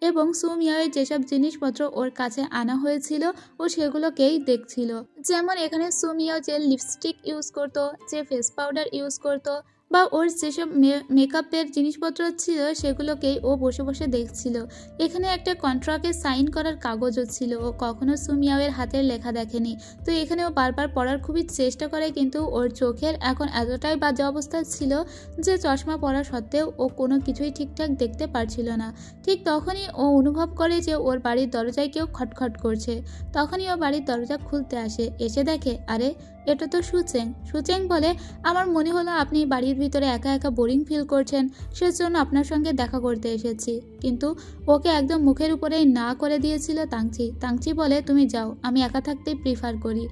এবং সুমিয়াওয়ের যেসব জিনিসপত্র ওর কাছে আনা হয়েছিল ও সেগুলোকেই দেখছিল। যেমন এখানে সুমিয়াও যে লিপস্টিক ইউজ করতো, যে ফেস পাউডার ইউজ করতো, বা ওর যেসব মেকআপের জিনিসপত্র ছিল সেগুলোকেই ও বসে বসে দেখছিল। এখানে একটা কন্ট্রাক্টে সাইন করার কাগজও ছিল, ও কখনো সুমিয়াওয়ের হাতের লেখা দেখেনি। তো এখানে ও বারবার পড়ার খুবই চেষ্টা করে, কিন্তু ওর চোখের এখন এতটাই বাজে অবস্থা ছিল যে চশমা পরা সত্ত্বেও ও কোনো কিছুই ঠিকঠাক দেখতে পারছিল না। ঠিক তখনই ও অনুভব করে যে ওর বাড়ির দরজায় কেউ খটখট করছে। তখনই ও বাড়ির দরজা খুলতে আসে, এসে দেখে আরে এটা তো সুচেং বলে, আমার মনে হলো আপনি বাড়ির ভিতরে একা একা বোরিং ফিল করছেন, সেজন্য আপনার সঙ্গে দেখা করতে এসেছি। কিন্তু ওকে একদম মুখের উপরেই না করে দিয়েছিল তাংচি বলে, তুমি যাও, আমি একা থাকতেই প্রিফার করি।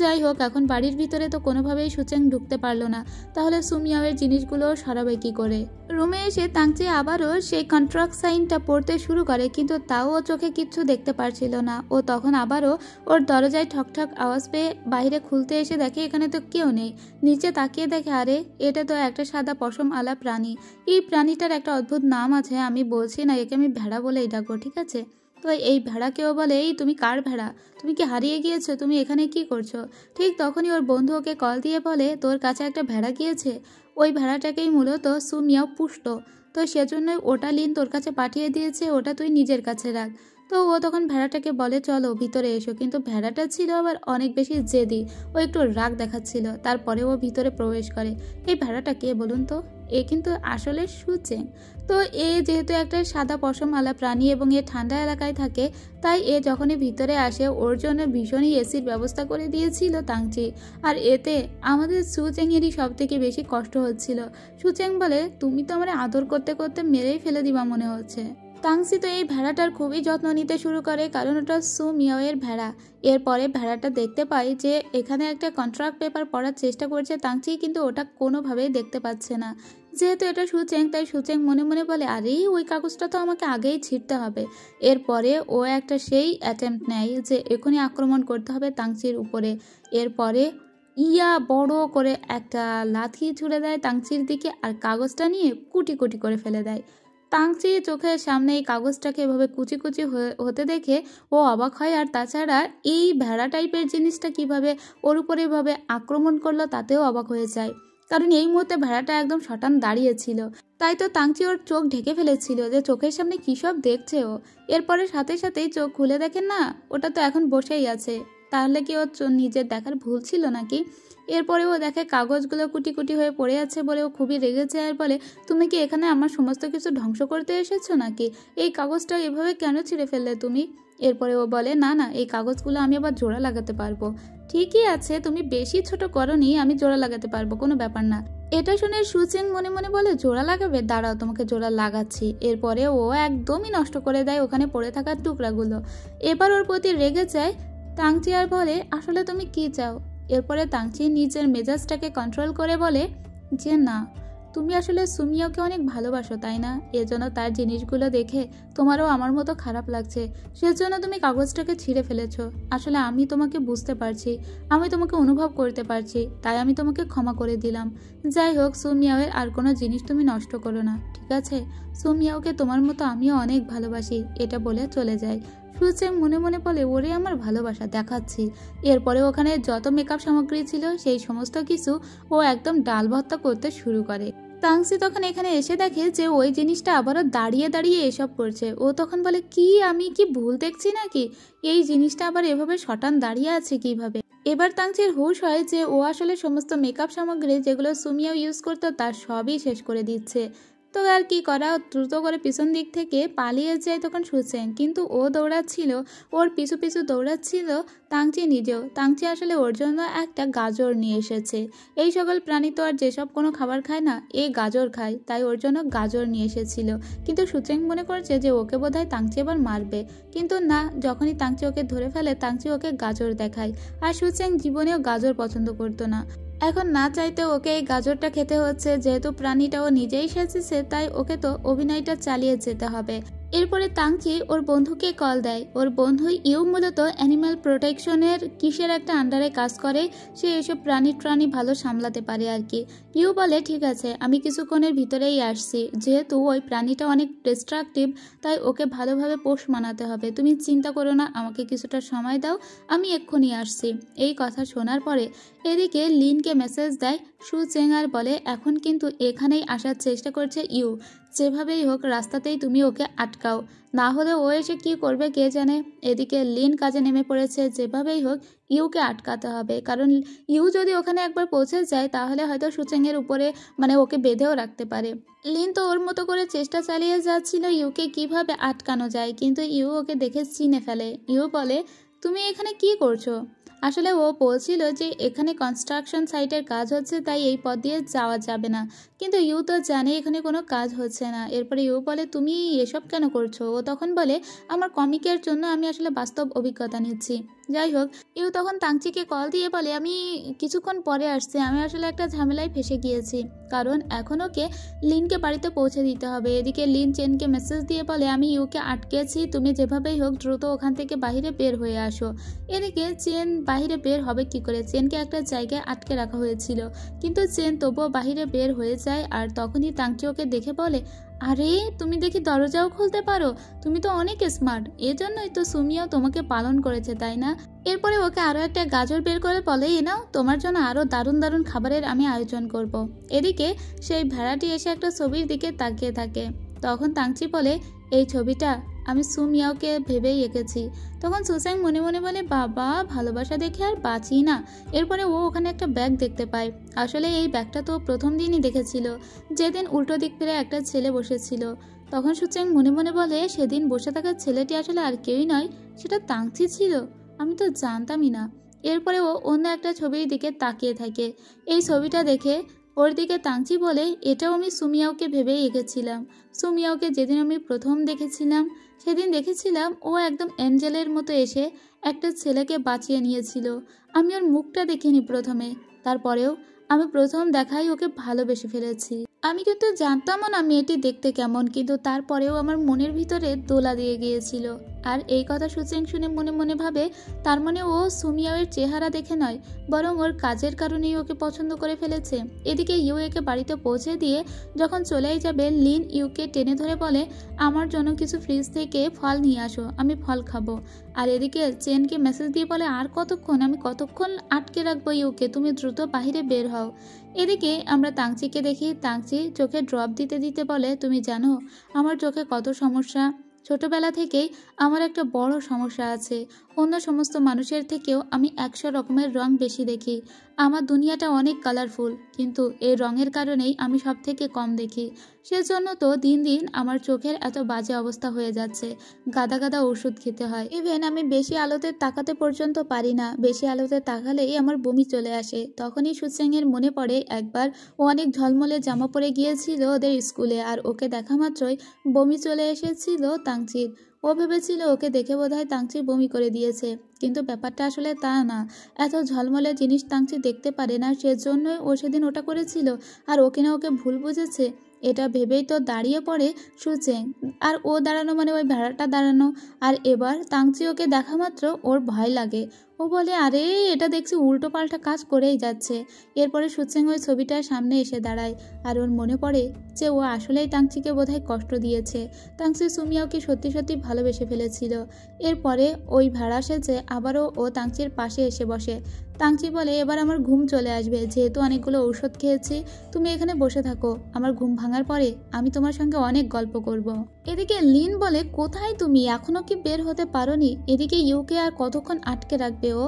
যাই হোক, এখন বাড়ির ভিতরে তো কোনোভাবেই সুচেং ঢুকতে পারলো না, তাহলে সুমিয়াওয়ের জিনিসগুলো সরাবে কি করে? রুমে এসে তাংচি আবারও সেই কন্ট্রাক্ট সাইনটা পড়তে শুরু করে, কিন্তু তাও ও চোখে কিচ্ছু দেখতে পারছিল না। ও তখন আবারও ওর দরজায় ঠকঠক আওয়াজ পেয়ে বাইরে খুলতে এসে দেখে এখানে তো কেউ নেই। নিচে তাকিয়ে দেখে আরে এটা তো একটা সাদা পশম আলা প্রাণী। এই প্রাণীটার একটা অদ্ভুত নাম আছে, আমি বলছি না, একে আমি ভেড়া বলেই ডাকবো, ঠিক আছে? তো এই ভেড়াকেও বলে, এই তুমি কার ভেড়া? তুমি কি হারিয়ে গিয়েছো? তুমি এখানে কি করছো? ঠিক তখনই ওর বন্ধু ওকে কল দিয়ে বলে, তোর কাছে একটা ভেড়া গিয়েছে। ওই ভেড়াটাকেই মূলত সুমিয়াও পুষতো, তো সেজন্যই ওটা লিন তোর কাছে পাঠিয়ে দিয়েছে, ওটা তুই নিজের কাছে রাখ। তো ও তখন ভেড়াটাকে বলে, চলো ভিতরে এসো। কিন্তু ভেড়াটা ছিল আবার অনেক বেশি জেদি, ও একটু রাগ দেখাচ্ছিল। তারপরে ও ভিতরে প্রবেশ করে। এই ভেড়াটা কে বলুন তো? এ কিন্তু আসলে সুচেং। তো এ যেহেতু একটা সাদা পশমওয়ালা প্রাণী এবং এ ঠান্ডা এলাকায় থাকে, তাই এ যখনই ভিতরে আসে ওর জন্য ভীষণই এসির ব্যবস্থা করে দিয়েছিল তাংচি। আর এতে আমাদের সুচেংয়েরই সব থেকে বেশি কষ্ট হচ্ছিল। সুচেং বলে, তুমি তো আমার আদর করতে করতে মেরেই ফেলে দিবা মনে হচ্ছে। তাংচি তো এই ভেড়াটার খুবই যত্ন নিতে শুরু করে, কারণ ওটা সুমিয়াওয়ের ভেড়া। এরপরে ভেড়াটা দেখতে পায় যে এখানে একটা কন্ট্রাক্ট পেপার পড়ার চেষ্টা করছে তাংচি, কিন্তু ওটা কোনোভাবেই দেখতে পাচ্ছে না। যেহেতু এটা সুচেং, তাই সুচেং মনে মনে বলে, আরে ওই কাগজটা তো আমাকে আগেই ছিঁড়তে হবে। এরপরে ও একটা সেই অ্যাটেম্প্ট নেয় যে এখনই আক্রমণ করতে হবে তাংচির উপরে। এরপরে বড় করে একটা লাথি ছুড়ে দেয় তাংচির দিকে, আর কাগজটা নিয়ে কুটি কুটি করে ফেলে দেয়। তাংচি চোখের সামনে এই কাগজটাকে এভাবে কুচি কুচি হতে দেখে ও অবাক হয়। আর তাছাড়া এই ভেড়া টাইপের জিনিসটা কিভাবে ওর উপরে এভাবে আক্রমণ করলো তাতেও অবাক হয়ে যায়। কারণ এই মুহূর্তে ভেড়াটা একদম শটান দাঁড়িয়েছিল। তাই তো তাংচি ওর চোখ ঢেকে ফেলেছিল যে চোখের সামনে কী সব দেখছে ও। এরপরে সাথে সাথেই চোখ খুলে দেখেন না, ওটা তো এখন বসেই আছে। তাহলে কি ওর নিজের দেখার ভুল ছিল নাকি? এরপরে ও দেখে কাগজগুলো কুটি কুটি হয়ে পড়ে আছে বলে ও খুবই রেগেছে আর বলে, তুমি কি এখানে আমার সমস্ত কিছু ধ্বংস করতে এসেছো নাকি? এই কাগজটা এভাবে কেন ছিঁড়ে ফেললে তুমি? এরপরে ও বলে, না না, এই কাগজগুলো আমি আবার জোড়া লাগাতে পারবো। ঠিকই আছে, তুমি বেশি ছোট করনি, আমি জোড়া লাগাতে পারবো, কোনো ব্যাপার না। এটা শুনে সুচিং মনে মনে বলে, জোড়া লাগাবে? দাঁড়াও, তোমাকে জোড়া লাগাচ্ছি। এরপরে ও একদমই নষ্ট করে দেয় ওখানে পড়ে থাকা টুকরাগুলো। এবার ওর প্রতি রেগে যায় তাংচি আর বলে, আসলে তুমি কি চাও? এরপরে তাংচি নিজের মেজাজটাকে কন্ট্রোল করে বলে যে, না, তুমি আসলে সুমিয়াকে অনেক ভালোবাসো তাই না? এজন্য তার জিনিসগুলো দেখে তোমারও আমার মতো খারাপ লাগছে, সেজন্য তুমি কাগজটাকে ছিঁড়ে ফেলেছো। আসলে আমি তোমাকে বুঝতে পারছি, আমি তোমাকে অনুভব করতে পারছি, তাই আমি তোমাকে ক্ষমা করে দিলাম। যাই হোক, সুমিয়াওয়ের আর কোনো জিনিস তুমি নষ্ট করো না, ঠিক আছে? সুমিয়াওকে তোমার মতো আমিও অনেক ভালোবাসি। এটা বলে চলে যায়। সুচেং মনে মনে বলে, ওরে আমার ভালোবাসা দেখাচ্ছি। এরপরে ওখানে যত মেকআপ সামগ্রী ছিল সেই সমস্ত কিছু ও একদম ডাল ভর্তা করতে শুরু করে। তাংসি তখন এখানে এসে দেখে যে ওই জিনিসটা আবারও দাঁড়িয়ে দাঁড়িয়ে এসব করছে। ও তখন বলে, কি আমি কি ভুল দেখছি নাকি? এই জিনিসটা আবার এভাবে শটান দাঁড়িয়ে আছে কিভাবে? এবার তাংচির হুঁশ হয় যে ও আসলে সমস্ত মেকআপ সামগ্রী যেগুলো সুমিয়াও ইউজ করতো তার সবই শেষ করে দিচ্ছে। তো আর কি করা, দ্রুত করে পিছন দিক থেকে পালিয়ে যায় তখন সুচেং। কিন্তু ও দৌড়াচ্ছিল, ওর পিছু পিছু দৌড়াচ্ছিল তাংচি নিজেও। তাংচি আসলে ওর জন্য একটা গাজর নিয়ে এসেছে। এই সকল প্রাণী তো আর যেসব কোনো খাবার খায় না, এই গাজর খায়, তাই ওর জন্য গাজর নিয়ে এসেছিল। কিন্তু সুচেং মনে করছে যে ওকে বোধহয় তাংচি এবার মারবে, কিন্তু না, যখনই তাংচি ওকে ধরে ফেলে তাংচি ওকে গাজর দেখায়। আর সুচেং জীবনেও গাজর পছন্দ করতো না। এখন না চাইতে ওকে এই গাজরটা খেতে হচ্ছে, যেহেতু প্রাণীটা ও নিজেই সেচেছে, তাই ওকে তো অভিনয়টা চালিয়ে যেতে হবে। এরপরে তাংচি ওর বন্ধুকে কল দেয়। ওর বন্ধু ইউ মূলত অ্যানিম্যাল প্রোটেকশনের কিসের একটা আন্ডারে কাজ করে, সে এসব প্রাণী ভালো সামলাতে পারে আর কি। ইউ বলে, ঠিক আছে, আমি কিছুক্ষণের ভিতরেই আসছি। যেহেতু ওই প্রাণীটা অনেক ডিস্ট্রাকটিভ, তাই ওকে ভালোভাবে পোষ মানাতে হবে। তুমি চিন্তা করো না, আমাকে কিছুটা সময় দাও, আমি এক্ষুনি আসছি। এই কথা শোনার পরে এদিকে লিনকে মেসেজ দেয় সুচেং আর বলে, এখন কিন্তু এখানেই আসার চেষ্টা করছে ইউ। যেভাবেই হোক রাস্তাতেই তুমি ওকে আটকাও, না হলে ও এসে কি করবে কে জানে। এদিকে লিন কাজে নেমে পড়েছে, যেভাবেই হোক ইউকে আটকাতে হবে, কারণ ইউ যদি ওখানে একবার পৌঁছে যায় তাহলে হয়তো সুচেংয়ের উপরে ওকে বেঁধেও রাখতে পারে। লিন তো ওর মতো করে চেষ্টা চালিয়ে যাচ্ছিল ইউকে কিভাবে আটকানো যায়, কিন্তু ইউ ওকে দেখে চিনে ফেলে। ইউ বলে, তুমি এখানে কি করছো? আসলে ও বলছিল যে এখানে কনস্ট্রাকশন সাইটের কাজ হচ্ছে, তাই এই পথ দিয়ে যাওয়া যাবে না, কিন্তু ইউ তো জানে এখানে কোনো কাজ হচ্ছে না। এরপরে ইউ বলে, তুমি এসব কেন করছো? ও তখন বলে, আমার কমিকের জন্য আমি আসলে বাস্তব অভিজ্ঞতা নিচ্ছি। যাই হোক, ইউ তখন তাংচিকে কল দিয়ে বলে, আমি কিছুক্ষণ পরে আসছি, আমি আসলে একটা ঝামেলায় ফেসে গিয়েছি, কারণ এখন ওকে লিনকে বাড়িতে পৌঁছে দিতে হবে। এদিকে লিন চেনকে মেসেজ দিয়ে বলে, আমি ইউকে আটকেছি, তুমি যেভাবেই হোক দ্রুত ওখান থেকে বাইরে বের হয়ে আসো। এদিকে চেন বাহিরে বের হবে কি করে? চেনকে একটা জায়গায় আটকে রাখা হয়েছিল, কিন্তু চেন তবুও বাহিরে বের হয়ে যায়। আর তখনই তাংচি ওকে দেখে বলে, আরে তুমি দেখি দরজাও খুলতে পারো, তুমি তো অনেক স্মার্ট, এজন্যই তো সুমিয়াও তোমাকে পালন করেছে তাই না? এরপরে ওকে আরো একটা গাজর বের করে বলে, এ নাও, তোমার জন্য আরো দারুণ দারুণ খাবারের আমি আয়োজন করব। এদিকে সেই ভেড়াটি এসে একটা ছবির দিকে তাকিয়ে থাকে। তখন তাংচি বলে, এই ছবিটা আমি সুমিয়াওকে ভেবেই এঁকেছি। তখন সুচেং মনে মনে বলে, বাবা, ভালোবাসা দেখে আর বাঁচি না। এরপরে ও ওখানে একটা ব্যাগ দেখতে পায়। আসলে এই ব্যাগটা তো প্রথম দিনই দেখেছিল, যেদিন উল্টো দিক ফিরে একটা ছেলে বসেছিল। তখন সুচেং মনে মনে বলে, সেদিন বসে থাকা ছেলেটি আসলে আর কেউই নয়, সেটা তাংচি ছিল, আমি তো জানতামই না। এরপরে ও অন্য একটা ছবির দিকে তাকিয়ে থাকে। এই ছবিটা দেখে ওর দিকে তাংচি বলে, এটাও আমি সুমিয়াওকে ভেবেই এঁকেছিলাম। সুমিয়াওকে যেদিন আমি প্রথম দেখেছিলাম সেদিন দেখেছিলাম ও একদম অ্যাঞ্জেলের মতো এসে একটা ছেলেকে বাঁচিয়ে নিয়েছিল। আমি ওর মুখটা দেখিনি প্রথমে, তারপরেও আমি প্রথম দেখাই ওকে ভালোবেসে ফেলেছি। আমি কিন্তু জানতামও না মেয়েটি দেখতে কেমন, কিন্তু তারপরেও আমার মনের ভিতরে দোলা দিয়ে গিয়েছিল। আর এই কথা সুচেং শুনে মনে মনে ভাবে তার মানে ও সুমিয়াওয়ের চেহারা দেখে নয়, বরং ওর কাজের কারণেই ওকে পছন্দ করে ফেলেছে। এদিকে ইউ একে বাড়িতে পৌঁছে দিয়ে যখন চলেই যাবে, লিন ইউকে টেনে ধরে বলে, আমার জন্য কিছু ফ্রিজ থেকে ফল নিয়ে আসো, আমি ফল খাবো। আর এদিকে চেনকে মেসেজ দিয়ে বলে, আর কতক্ষণ, আমি কতক্ষণ আটকে রাখবো ইউকে, তুমি দ্রুত বাহিরে বের হও। এদিকে আমরা তাংচিকে দেখি, তাংচি চোখে ড্রপ দিতে দিতে বলে, তুমি জানো আমার চোখে কত সমস্যা? ছোটবেলা থেকেই আমার একটা বড় সমস্যা আছে। অন্য সমস্ত মানুষের থেকেও আমি 100 রকমের রং বেশি দেখি। আমার দুনিয়াটা অনেক কালারফুল, কিন্তু এই রঙের কারণেই আমি সব থেকে কম দেখি। সেজন্য তো দিন দিন আমার চোখের এত বাজে অবস্থা হয়ে যাচ্ছে, গাদা গাদা ওষুধ খেতে হয়। ইভেন আমি বেশি আলোতে তাকাতে পর্যন্ত পারি না, বেশি আলোতে তাকালেই আমার বমি চলে আসে। তখনই সুচেংয়ের মনে পড়ে একবার ও অনেক ঝলমলে জামা পরে গিয়েছিল ওদের স্কুলে, আর ওকে দেখা মাত্রই বমি চলে এসেছিল তাংচির। ও ভেবেছিল ওকে দেখে বোধহয় তাংচি বমি করে দিয়েছে, কিন্তু ব্যাপারটা আসলে তা না। এত ঝলমলে জিনিস তাংচি দেখতে পারে না, সেজন্যই ও সেদিন ওটা করেছিল, আর ওকে না ওকে ভুল বুঝেছে। এটা ভেবেই তো দাঁড়িয়ে পড়ে সুচেং, আর ও দাঁড়ানো মানে ওই ভেড়াটা দাঁড়ানো। আর এবার তাংচি ওকে দেখা মাত্র ওর ভয় লাগে। ও বলে, আরে এটা দেখছি উল্টো পাল্টা কাজ করেই যাচ্ছে। এরপরে সুচেং ওই ছবিটার সামনে এসে দাঁড়ায়, আর ওর মনে পড়ে যে ও আসলেই তাংচিকে বোধহয় কষ্ট দিয়েছে। তাংচি সুমিয়াওকে সত্যি সত্যি ভালোবেসে ফেলেছিল। এরপরে ওই ভেড়া সেজে আবারও ও তাংচির পাশে এসে বসে। তাংচি বলে, এবার আমার ঘুম চলে আসবে, যেহেতু অনেকগুলো ঔষধ খেয়েছি। তুমি এখানে বসে থাকো, আমার ঘুম ভাঙার পরে আমি তোমার সঙ্গে অনেক গল্প করব। এদিকে লিন বলে, কোথায় তুমি, এখনো কি বের হতে পারোনি? এদিকে ইউকে আর কতক্ষণ আটকে রাখবে ও?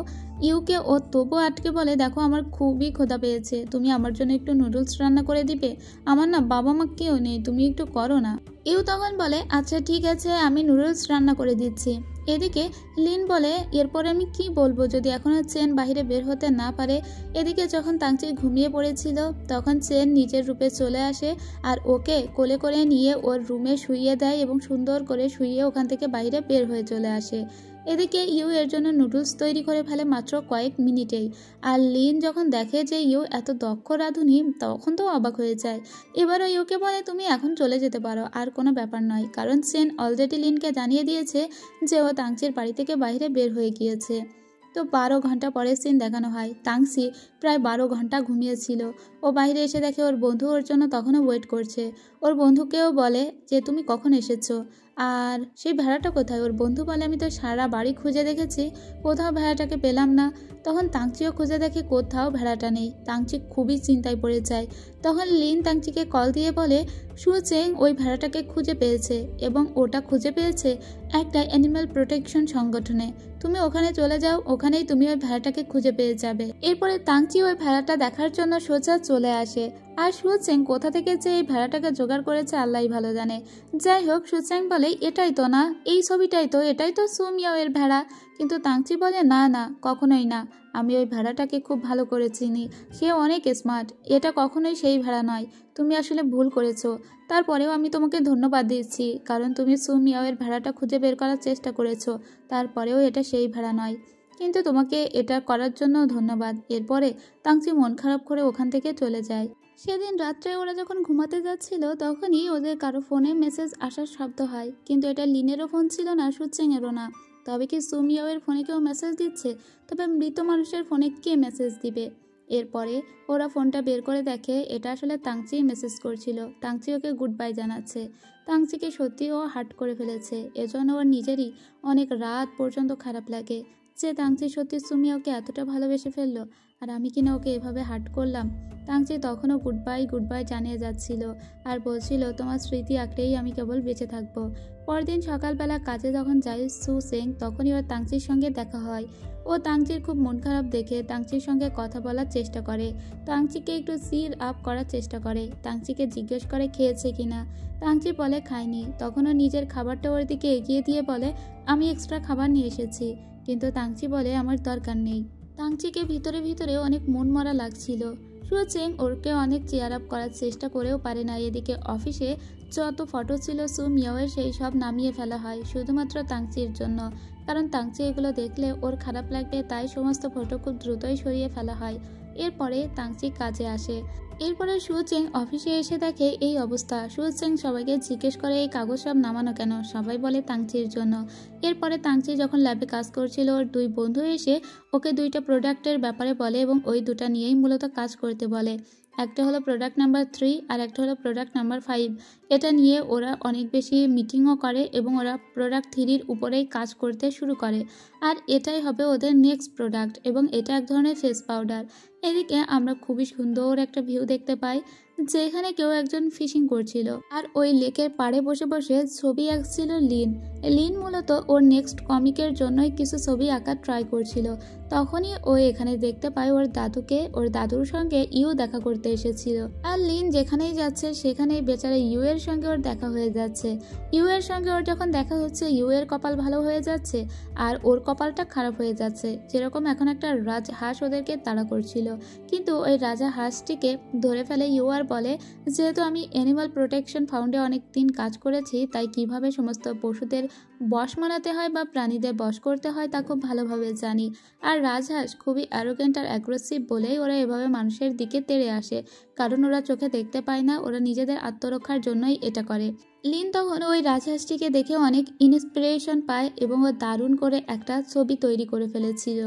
ইউকে ও তবুও আটকে বলে, দেখো আমার খুবই ক্ষুধা পেয়েছে, তুমি আমার জন্য একটু নুডলস রান্না করে দিবে? আমার না বাবা মা কেউ নেই, তুমি একটু করো না। ইউ তখন বলে, আচ্ছা ঠিক আছে, আমি নুডলস রান্না করে দিচ্ছি। এদিকে লিন বলে, এরপরে আমি কি বলবো যদি এখনো চেন বাহিরে বের হতে না পারে? এদিকে যখন তাংচি ঘুমিয়ে পড়েছিল, তখন চেন নিজের রূপে চলে আসে আর ওকে কোলে করে নিয়ে ওর রুমে শুইয়ে দেয় এবং সুন্দর করে শুইয়ে ওখান থেকে বাইরে বের হয়ে চলে আসে। এদিকে ইউ এর জন্য নুডলস তৈরি করে ফেলে মাত্র কয়েক মিনিটেই। আর লিন যখন দেখে যে ইউ এত দক্ষ রাঁধুনি, তখন তো অবাক হয়ে যায়। এবারও ইউকে বলে, তুমি এখন চলে যেতে পারো, আর কোনো ব্যাপার নয়, কারণ চেন অলরেডি লিনকে জানিয়ে দিয়েছে যে ও তাংচির বাড়ি থেকে বাইরে বের হয়ে গিয়েছে। তো 12 ঘন্টা পরের সিন দেখানো হয়। তাংচি প্রায় 12 ঘন্টা ঘুমিয়েছিল। ও বাইরে এসে দেখে ওর বন্ধু ওর জন্য তখনও ওয়েট করছে। ওর বন্ধুকেও বলে যে, তুমি কখন এসেছো, আর সেই ভেড়াটা কোথায়? ওর বন্ধু বলে, আমি তো সারা বাড়ি খুঁজে দেখেছি, কোথাও ভেড়াটাকে পেলাম না। তখন তাংচিও খুঁজে দেখে কোথাও ভেড়াটা নেই। তাংচি খুবই চিন্তায় পড়ে যায়। তখন লিন তাংচিকে কল দিয়ে বলে, সুচেং ওই ভেড়াটাকে খুঁজে পেয়েছে, এবং ওটা খুঁজে পেয়েছে একটা অ্যানিম্যাল প্রোটেকশন সংগঠনে। তুমি ওখানে চলে যাও, ওখানেই তুমি ওই ভেড়াটাকে খুঁজে পেয়ে যাবে। এরপরে তাংচি ওই ভেড়াটা দেখার জন্য সোজা চলে আসে। আর সুচেং কোথা থেকে যে এই ভেড়াটাকে জোগাড় করেছে আল্লাহই ভালো জানে। যাই হোক, সুচেং বলে, এটাই তো না, এই ছবিটাই তো, এটাই তো সুমিয়াও এর ভেড়া। কিন্তু তাংচি বলে, না না, কখনোই না, আমি ওই ভেড়াটাকে খুব ভালো করে চিনি, সে অনেক স্মার্ট, এটা কখনোই সেই ভেড়া নয়, তুমি আসলে ভুল করেছো। তারপরেও আমি তোমাকে ধন্যবাদ দিচ্ছি, কারণ তুমি সুমিয়াও এর ভেড়াটা খুঁজে বের করার চেষ্টা করেছো। তারপরেও এটা সেই ভেড়া নয়, কিন্তু তোমাকে এটা করার জন্য ধন্যবাদ। এরপরে তাংচি মন খারাপ করে ওখান থেকে চলে যায়। সেদিন রাত্রে ওরা যখন ঘুমাতে যাচ্ছিল, তখনই ওদের কারো ফোনে মেসেজ আসার শব্দ হয়, কিন্তু এটা লিনেরও ফোন ছিল না, সুচেংয়েরও না। তবে কি সুমিয়াও এর ফোনে কেউ মেসেজ দিচ্ছে? তবে মৃত মানুষের ফোনে কে মেসেজ দিবে? এরপরে ওরা ফোনটা বের করে দেখে এটা আসলে তাংচি মেসেজ করছিল। তাংচি ওকে গুড বাই জানাচ্ছে। তাংচিকে সত্যি ও হার্ট করে ফেলেছে, এজন্য ওর নিজেরই অনেক রাত পর্যন্ত খারাপ লাগে যে তাংচি সত্যি সুমিয়াওকে এতটা ভালোবেসে ফেললো, আর আমি কিনা ওকে এভাবে হার্ট করলাম। তাংচি তখনও গুড বাই জানিয়ে যাচ্ছিল আর বলছিল, তোমার স্মৃতি আঁকড়েই আমি কেবল বেঁচে থাকবো। পরদিন সকালবেলা কাজে যখন যায় সুচেং, তখনই ওর তাংচির সঙ্গে দেখা হয়। ও তাংচির খুব মন খারাপ দেখে তাংচির সঙ্গে কথা বলার চেষ্টা করে, তাংচিকে একটু চির আপ করার চেষ্টা করে, তাংচিকে জিজ্ঞেস করে খেয়েছে কিনা। তাংচি বলে খায়নি। তখনও নিজের খাবারটা ওর দিকে এগিয়ে দিয়ে বলে, আমি এক্সট্রা খাবার নিয়ে এসেছি। কিন্তু তাংচি বলে, আমার দরকার নেই। তাংচিকে ভিতরে ভিতরে অনেক মন মরা লাগছিল। সুচেং ওরকে অনেক চেয়ার আপ করার চেষ্টা করেও পারে না। এদিকে অফিসে যত ফটো ছিল সুমিয়াওয়ের, সেই সব নামিয়ে ফেলা হয় শুধুমাত্র তাংচির জন্য, কারণ তাংচি এগুলো দেখলে ওর খারাপ লাগবে, তাই সমস্ত ফটো খুব দ্রুতই সরিয়ে ফেলা হয়। এরপরে তাংচি কাজে আসে। এরপরে সুচেং অফিসে এসে দেখে এই অবস্থা। সুচেং সবাইকে জিজ্ঞেস করে এই কাগজ সব নামানো কেন, সবাই বলে তাংচির জন্য। এরপরে তাংচি যখন ল্যাবে কাজ করছিল, ওর দুই বন্ধু এসে ওকে দুইটা প্রোডাক্টের ব্যাপারে বলে এবং ওই দুটা নিয়েই মূলত কাজ করতে বলে। একটা হলো প্রোডাক্ট নাম্বার 3 আর একটা হলো প্রোডাক্ট নাম্বার 5। এটা নিয়ে ওরা অনেক বেশি মিটিংও করে এবং ওরা প্রোডাক্ট 3-র উপরেই কাজ করতে শুরু করে। আর এটাই হবে ওদের নেক্সট প্রোডাক্ট এবং এটা এক ধরনের ফেস পাউডার। এদিকে আমরা খুবই সুন্দর একটা ভিউ দেখতে পাই, যেখানে কেউ একজন ফিশিং করছিল আর ওই লেকের পাড়ে বসে বসে ছবি আঁকছিল লিন। লিন মূলত ওর নেক্সট কমিকের জন্যই কিছু ছবি আঁকার ট্রাই করছিল। তখনই ও এখানে দেখতে পায় ওর দাদুকে। ওর দাদুর সঙ্গে ইউ দেখা করতে এসেছিল। আর লিন যেখানেই যাচ্ছে সেখানেই বেচারা ইউ এর সঙ্গে ওর দেখা হয়ে যাচ্ছে। ইউ এর সঙ্গে ওর যখন দেখা হচ্ছে, ইউ এর কপাল ভালো হয়ে যাচ্ছে আর ওর কপালটা খারাপ হয়ে যাচ্ছে। যেরকম এখন একটা রাজহাঁস ওদেরকে তাড়া করছিল, কিন্তু ওই রাজা হাঁসটিকে ধরে ফেলে ইউ আর বলে, যেহেতু আমি অ্যানিমাল প্রোটেকশন ফাউন্ডে অনেক দিন কাজ করেছি, তাই কিভাবে সমস্ত পশুদের বশ মানাতে হয় বা প্রাণীদের বশ করতে হয় তা খুব ভালোভাবে জানি। আর রাজহাঁস খুবই অ্যারোগেন্ট আর অ্যাগ্রেসিভ বলেই ওরা এভাবে মানুষের দিকে তেড়ে আসে, কারণ ওরা চোখে দেখতে পায় না, ওরা নিজেদের আত্মরক্ষার জন্যই এটা করে। লিন তখন ওই রাজহাঁসটিকে দেখে অনেক ইন্সপিরেশন পায় এবং ও দারুণ করে একটা ছবি তৈরি করে ফেলেছিল।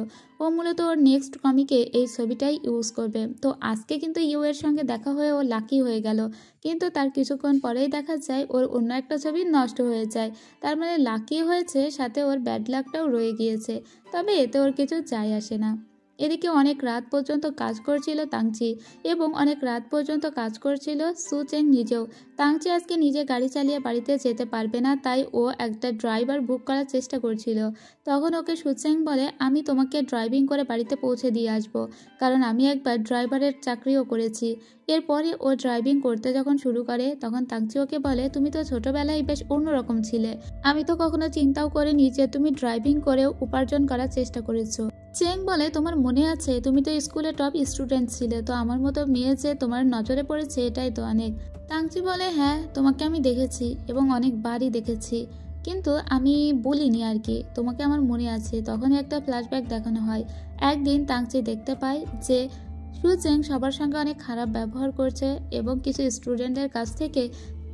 ও মূলত ওর নেক্সট কমিকে এই ছবিটাই ইউজ করবে। তো আজকে কিন্তু ইউ এর সঙ্গে দেখা হয়ে ও লাকি হয়ে গেল, কিন্তু তার কিছুক্ষণ পরেই দেখা যায় ওর অন্য একটা ছবি নষ্ট হয়ে যায়। তার মানে লাকি হয়েছে, সাথে ওর ব্যাড লাকটাও রয়ে গিয়েছে, তবে এতে ওর কিছু যায় আসে না। এদিকে অনেক রাত পর্যন্ত কাজ করছিল তাংচি এবং অনেক রাত পর্যন্ত কাজ করছিল সুচেং নিজেও। তাংচি আজকে নিজে গাড়ি চালিয়ে বাড়িতে যেতে পারবে না, তাই ও একটা ড্রাইভার বুক করার চেষ্টা করছিল। তখন ওকে সুচেং বলে, আমি তোমাকে ড্রাইভিং করে বাড়িতে পৌঁছে দিয়ে আসবো, কারণ আমি একবার ড্রাইভারের চাকরিও করেছি। এরপরে ও ড্রাইভিং করতে যখন শুরু করে, তখন তাংচি ওকে বলে, তুমি তো ছোটবেলায় বেশ অন্যরকম ছিলে, আমি তো কখনো চিন্তাও করিনি যে তুমি ড্রাইভিং করেও উপার্জন করার চেষ্টা করেছো। চেং বলে, তোমার মনে আছে তুমি তো স্কুলে টপ স্টুডেন্ট ছিলে, তো আমার মতো মেয়ে যে তোমার নজরে পড়েছে এটাই তো অনেক। তাংচি বলে, হ্যাঁ তোমাকে আমি দেখেছি এবং অনেকবারই দেখেছি, কিন্তু আমি বলিনি আর কি, তোমাকে আমার মনে আছে। তখনই একটা ফ্ল্যাশব্যাক দেখানো হয়। একদিন তাংচি দেখতে পায় যে সুচেং সবার সঙ্গে অনেক খারাপ ব্যবহার করছে এবং কিছু স্টুডেন্টের কাছ থেকে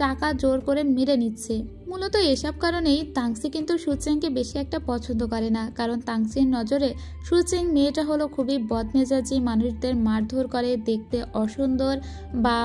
টাকা জোর করে মেরে নিচ্ছে। মূলত এসব কারণেই তাংসি কিন্তু সুচেংকে বেশি একটা পছন্দ করে না, কারণ তাংসির নজরে সুচেং মেয়েটা হলো খুবই বদমেজাজি, মানুষদের মারধর করে, দেখতে অসুন্দর বা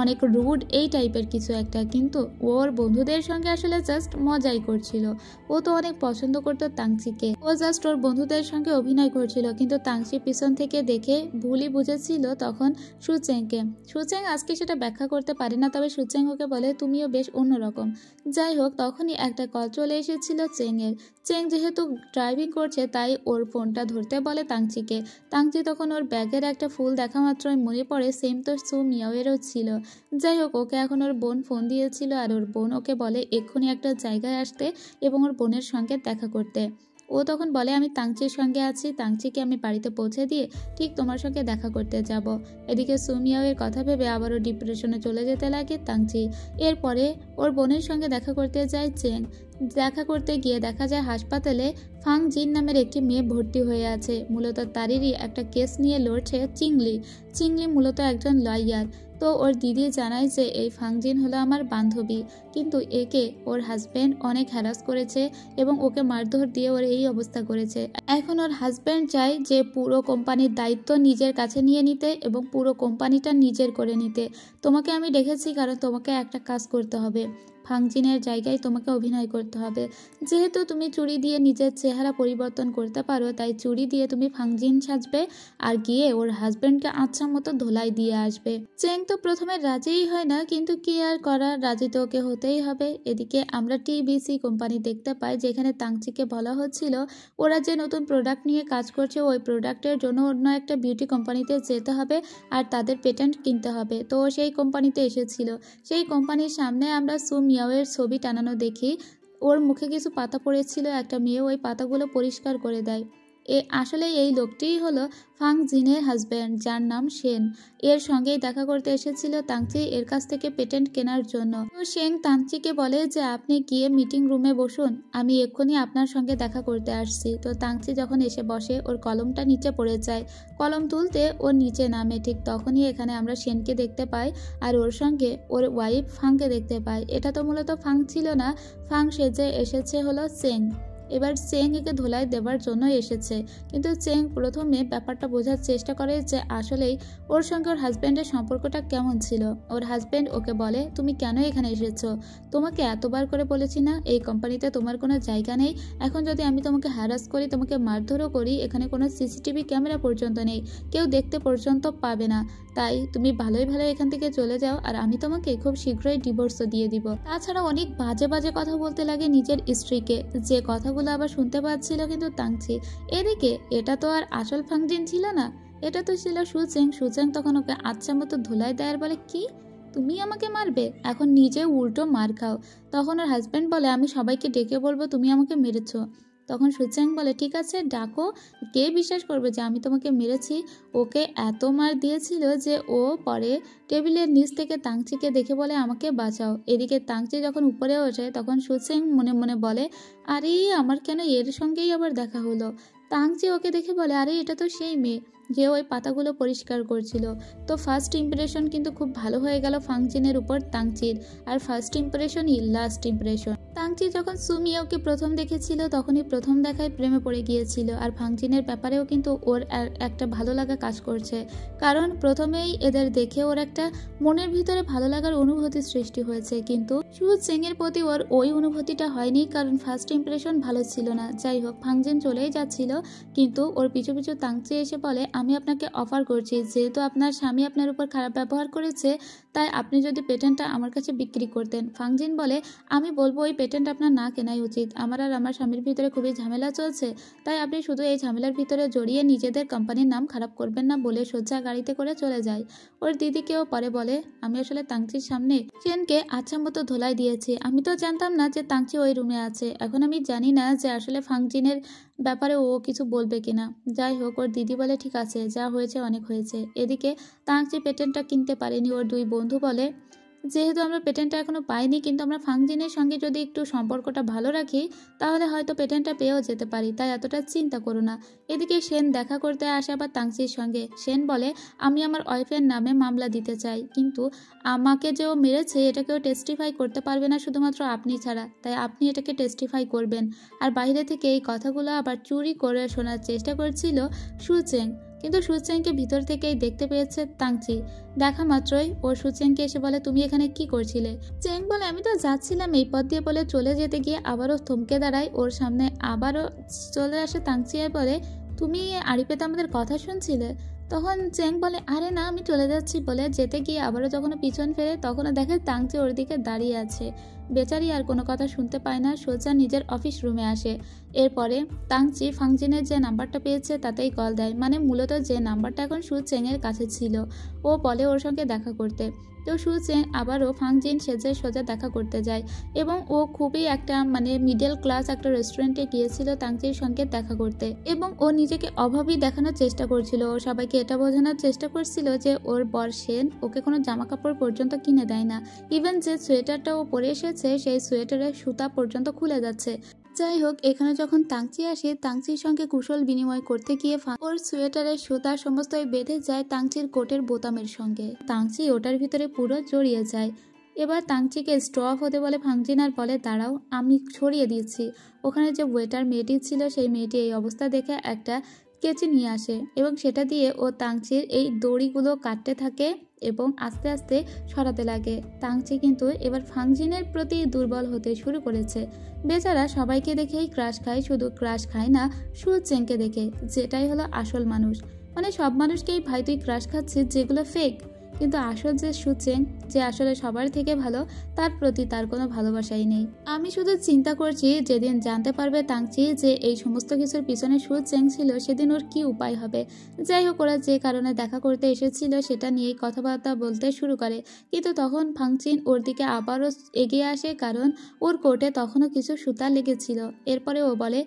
অনেক রুড এই টাইপের কিছু একটা। কিন্তু ওর বন্ধুদের সঙ্গে আসলে জাস্ট মজাই করছিল। ও তো অনেক পছন্দ করতো তাংসিকে, ও জাস্ট ওর বন্ধুদের সঙ্গে অভিনয় করছিল। কিন্তু তাংসি পিছন থেকে দেখে ভুলই বুঝেছিল তখন সুচেংকে। সুচেং আজকে সেটা ব্যাখ্যা করতে পারে না, তবে সুচেং ওকে বলে, তুমিও বেশ অন্যরকম। যাই হোক, তখনই একটা কল চলে এসেছিল চেংয়ের। চেং যেহেতু ড্রাইভিং করছে তাই ওর ফোনটা ধরতে বলে তাংচিকে। তাংচি তখন ওর ব্যাগের একটা ফুল দেখা মাত্রই মনে পড়ে সেম তো সু মিয়াওয়েরও ছিল। যাই হোক, ওকে এখন ওর বোন ফোন দিয়েছিল আর ওর বোন ওকে বলে এক্ষুনি একটা জায়গায় আসতে এবং ওর বোনের সঙ্গে দেখা করতে। ও তখন বলে, আমি তাংচির সঙ্গে আছি, তাংচিকে আমি বাড়িতে পৌঁছে দিয়ে ঠিক তোমার সঙ্গে দেখা করতে যাব। এদিকে সুমিয়াওয়ের কথা ভেবে আবারও ডিপ্রেশনে চলে যেতে লাগে তাংচি। এরপরে ওর বোনের সঙ্গে দেখা করতে যায় চেং। দেখা করতে গিয়ে দেখা যায় হাসপাতালে ফাং জিন নামের একটি মেয়ে ভর্তি হয়ে আছে। মূলত তারই একটা কেস নিয়ে লড়ছে চিংলি। চিংলি মূলত একজন লয়ার। তো ওর দিদি জানায় যে এই ফাংজিন হলো আমার বান্ধবী, কিন্তু একে ওর হাজব্যান্ড অনেক হ্যারাস করেছে এবং ওকে মারধর দিয়ে ওর এই অবস্থা করেছে। এখন ওর হাজব্যান্ড চায় যে পুরো কোম্পানির দায়িত্ব নিজের কাছে নিয়ে নিতে এবং পুরো কোম্পানিটা নিজের করে নিতে। তোমাকে আমি ডেকেছি কারণ তোমাকে একটা কাজ করতে হবে, ফাংজিনের জায়গায় তোমাকে অভিনয় করতে হবে। যেহেতু তুমি চুড়ি দিয়ে নিজের চেহারা পরিবর্তন করতে পারো, তাই চুড়ি দিয়ে তুমি ফাংজিন সাজবে আর গিয়ে ওর হাজব্যান্ডকে আচ্ছা মতো ধোলাই দিয়ে আসবে। চেং তো প্রথমে রাজিই হয় না, কিন্তু কি আর করা, রাজি তো ওকে হতেই হবে। এদিকে আমরা টিবিসি কোম্পানি দেখতে পাই, যেখানে তাংচিকে বলা হচ্ছিল ওরা যে নতুন প্রোডাক্ট নিয়ে কাজ করছে ওই প্রোডাক্টের জন্য অন্য একটা বিউটি কোম্পানিতে যেতে হবে আর তাদের পেটেন্ট কিনতে হবে। তো সেই কোম্পানিতে এসেছিল। সেই কোম্পানির সামনে আমরা সু মিয়াওয়ের ছবি টানানো দেখি। ওর মুখে কিছু পাতা পড়েছিল, একটা মেয়ে ওই পাতাগুলো পরিষ্কার করে দেয়। আসলে এই লোকটিই হলো ফাং জিনের হাজব্যান্ড, যার নাম সেন। এর সঙ্গেই দেখা করতে এসেছিল তাংচি এর কাছ থেকে পেটেন্ট কেনার জন্য। তো সেন তাংচিকে বলে যে আপনি গিয়ে মিটিং রুমে বসুন, আমি এক্ষুনি আপনার সঙ্গে দেখা করতে আসছি। তো তাংচি যখন এসে বসে ওর কলমটা নিচে পড়ে যায়, কলম তুলতে ওর নিচে নামে। ঠিক তখনই এখানে আমরা সেনকে দেখতে পাই আর ওর সঙ্গে ওর ওয়াইফ ফাংকে দেখতে পাই। এটা তো মূলত ফাং ছিল না, ফাং সেজে এসেছে হলো চেং। এবার চেং একে ধোলাই দেবার জন্য এসেছে, কিন্তু চেং প্রথমে ব্যাপারটা বোঝার চেষ্টা করে যে আসলেই ওর সঙ্গে ওর হাজব্যান্ডের সম্পর্কটা কেমন ছিল। ওর হাজব্যান্ড ওকে বলে তুমি কেন এখানে এসেছো, তোমাকে এতবার করে বলেছি না এই কোম্পানিতে তোমার কোনো জায়গা নেই। এখন যদি আমি তোমাকে হ্যারাস করি, তোমাকে মারধরও করি, এখানে কোনো সিসিটিভি ক্যামেরা পর্যন্ত নেই, কেউ দেখতে পর্যন্ত পাবে না, তাই তুমি ভালোই এখান থেকে চলে যাও আর আমি তোমাকে খুব শীঘ্রই ডিভোর্সও দিয়ে দিব। তাছাড়া অনেক বাজে বাজে কথা বলতে লাগে নিজের স্ত্রীকে, যে কথাগুলো আবার শুনতে পাচ্ছিল কিন্তু তাংচি। এদিকে এটা তো আর আসল ফাংজিন ছিল না, এটা তো ছিল সুচেং। সুচেং তখন ওকে আচ্ছা মতো ধুলাই দেয়, বলে কি তুমি আমাকে মারবে, এখন নিজে উল্টো মার খাও। তখন ওর হাজব্যান্ড বলে আমি সবাইকে ডেকে বলবো তুমি আমাকে মেরেছো। তখন সুচেং বলে ঠিক আছে ডাকো, কে বিশ্বাস করবে যে আমি তোমাকে মেরেছি। ওকে এত মার দিয়েছিল যে ও পরে টেবিলের নিচ থেকে তাংচিকে দেখে বলে আমাকে বাঁচাও। এদিকে তাংচি যখন উপরে ওঠে তখন সুচেং মনে মনে বলে আরে আমার কেন এর সঙ্গেই আবার দেখা হলো। তাংচি ওকে দেখে বলে আরে এটা তো সেই মেয়ে যে ওই পাতাগুলো পরিষ্কার করছিল। তো ফার্স্ট ইমপ্রেশন কিন্তু খুব ভালো হয়ে গেল ফাংজিনের উপর তাংচির, আর ফার্স্ট ইমপ্রেশনই লাস্ট ইমপ্রেশন। তাংচি যখন সুমিওকে প্রথম দেখেছিল তখনই প্রথম দেখায় প্রেমে পড়ে গিয়েছিল, আর ফাংজিনের ব্যাপারেও কিন্তু ওর একটা ভালো লাগা কাজ করছে, কারণ প্রথমেই এদের দেখে ওর একটা মনের ভিতরে ভালো লাগার অনুভূতি সৃষ্টি হয়েছে। কিন্তু সু চেং এর প্রতি ওর ওই অনুভূতিটা হয়নি, কারণ ফার্স্ট ইমপ্রেশন ভালো ছিল না। যাই হোক ফাংজিন চলেই যাচ্ছিল, কিন্তু ওর পিছু পিছু তাংচি এসে বলে আমি আপনাকে অফার করছি, যেহেতু আপনার স্বামী আপনার উপর খারাপ ব্যবহার করেছে, তাই আপনি যদি পেটেন্টটা আমার কাছে বিক্রি করতেন। ফাংজিন বলে আমি বলবো ওই পেটেন্ট আপনার না কেনাই উচিত, আমার আর আমার স্বামীর ভিতরে খুবই ঝামেলা চলছে, তাই আপনি শুধু এই ঝামেলার ভিতরে জড়িয়ে নিজেদের কোম্পানির নাম খারাপ করবেন না বলে সোজা গাড়িতে করে চলে যায়। ওর দিদিকেও পরে বলে আমি আসলে তাংচির সামনে চেনকে আচ্ছা মতো ধোলাই দিয়েছি, আমি তো জানতাম না যে তাংচি ওই রুমে আছে, এখন আমি জানি না যে আসলে ফাংজিনের ব্যাপারে ও কিছু বলবে কিনা। যাই হোক ওর দিদি বলে ঠিক আছে যা হয়েছে অনেক হয়েছে। এদিকে তাংচি পেটেন্টটা কিনতে পারেনি, ওর দুই বন্ধু বলে যেহেতু আমরা পেটেন্টটা এখনো পাইনি, কিন্তু আমরা ফাংজিনের সঙ্গে যদি একটু সম্পর্কটা ভালো রাখি তাহলে হয়তো পেটেন্টটা পেয়েও যেতে পারি, তাই এতটা চিন্তা করো না। এদিকে সেন দেখা করতে আসে আবার তাংচির সঙ্গে। সেন বলে আমি আমার ওয়াইফের নামে মামলা দিতে চাই, কিন্তু আমাকে যে ও মেরেছে এটা কেউ টেস্টিফাই করতে পারবে না শুধুমাত্র আপনি ছাড়া, তাই আপনি এটাকে টেস্টিফাই করবেন। আর বাইরে থেকে এই কথাগুলো আবার চুরি করে শোনার চেষ্টা করছিল সুচেং, কিন্তু সুচেংকে ভিতর থেকেই দেখতে পেয়েছে তাংচি। দেখা মাত্রই ও সুচেংকে এসে বলে তুমি এখানে কি করছিলে। চেং বলে আমি তো যাচ্ছিলাম এই পথ দিয়ে, বলে চলে যেতে গিয়ে আবারও থমকে দাঁড়ায়। ওর সামনে আবারও চলে আসে তাংচি আর বলে তুমি আড়িপেতে আমাদের কথা শুনছিলে। তখন চেং বলে আরে না আমি চলে যাচ্ছি বলে যেতে গিয়ে আবারও যখন পিছন ফেরে তখনও দেখে তাংচি ওর দিকে দাঁড়িয়ে আছে। বেচারি আর কোনো কথা শুনতে পায় না, সোজা নিজের অফিস রুমে আসে। এরপরে তাংচি ফাংজিনের যে নাম্বারটা পেয়েছে তাতেই কল দেয়, মানে মূলত যে নাম্বারটা এখন সু চেং এর কাছে ছিল। ও বলে ওর সঙ্গে দেখা করতে। তো সু চেং আবারও ফাংজিন সেজে সোজা দেখা করতে যায়, এবং ও খুবই একটা মিডল ক্লাস একটা রেস্টুরেন্টে গিয়েছিল তাংচির সঙ্গে দেখা করতে, এবং ও নিজেকে অভাবী দেখানোর চেষ্টা করছিল। ও সবাইকে এটা বোঝানোর চেষ্টা করছিল যে ওর বর সেন ওকে কোনো জামা কাপড় পর্যন্ত কিনে দেয় না, ইভেন যে সোয়েটারটা ও পরে এসেছে সেই সোয়েটারের সুতা পর্যন্ত খুলে যাচ্ছে। যাই হোক এখানে যখন তাংচি আসে তাংচির সঙ্গে কুশল বিনিময় করতে গিয়ে ওর সোয়েটারের সুতা সমস্তই বেঁধে যায় তাংচির কোটের বোতামের সঙ্গে। তাংচি ওটার ভিতরে পুরো জড়িয়ে যায়। এবার তাংচিকে স্টপ হতে বলে ফাংজিন আর বলে দাঁড়াও আমি ছড়িয়ে দিচ্ছি। ওখানে যে ওয়েটার মেয়েটি ছিল সেই মেয়েটি এই অবস্থা দেখে একটা কেচি নিয়ে আসে, এবং সেটা দিয়ে ও তাংচির এই দড়িগুলো কাটতে থাকে এবং আস্তে আস্তে সরাতে লাগে। তাংচি কিন্তু এবার ফাংজিনের প্রতি দুর্বল হতে শুরু করেছে। বেচারা সবাইকে দেখেই ক্রাশ খায়, শুধু ক্রাশ খায় না সু চেংকে দেখে, যেটাই হলো আসল মানুষ। সব মানুষকেই ভাই তুই ক্রাশ খাচ্ছিস যেগুলো ফেক, কিন্তু আসল যে সুচেং যে আসলে সবার থেকে ভালো, তার প্রতি তার কোনো ভালোবাসাই নেই। আমি শুধু চিন্তা করছি যেদিন জানতে পারবে তাংচি যে এই সমস্ত কিছুর পিছনে সুচেং ছিল সেদিন ওর কি উপায় হবে। যাই হোক ওরা যে কারণে দেখা করতে এসেছিল সেটা নিয়েই কথাবার্তা বলতে শুরু করে, কিন্তু তখন ফাংচিন ওর দিকে আবারও এগিয়ে আসে, কারণ ওর কোটে তখনও কিছু সুতা লেগেছিল। এরপরে ও বলে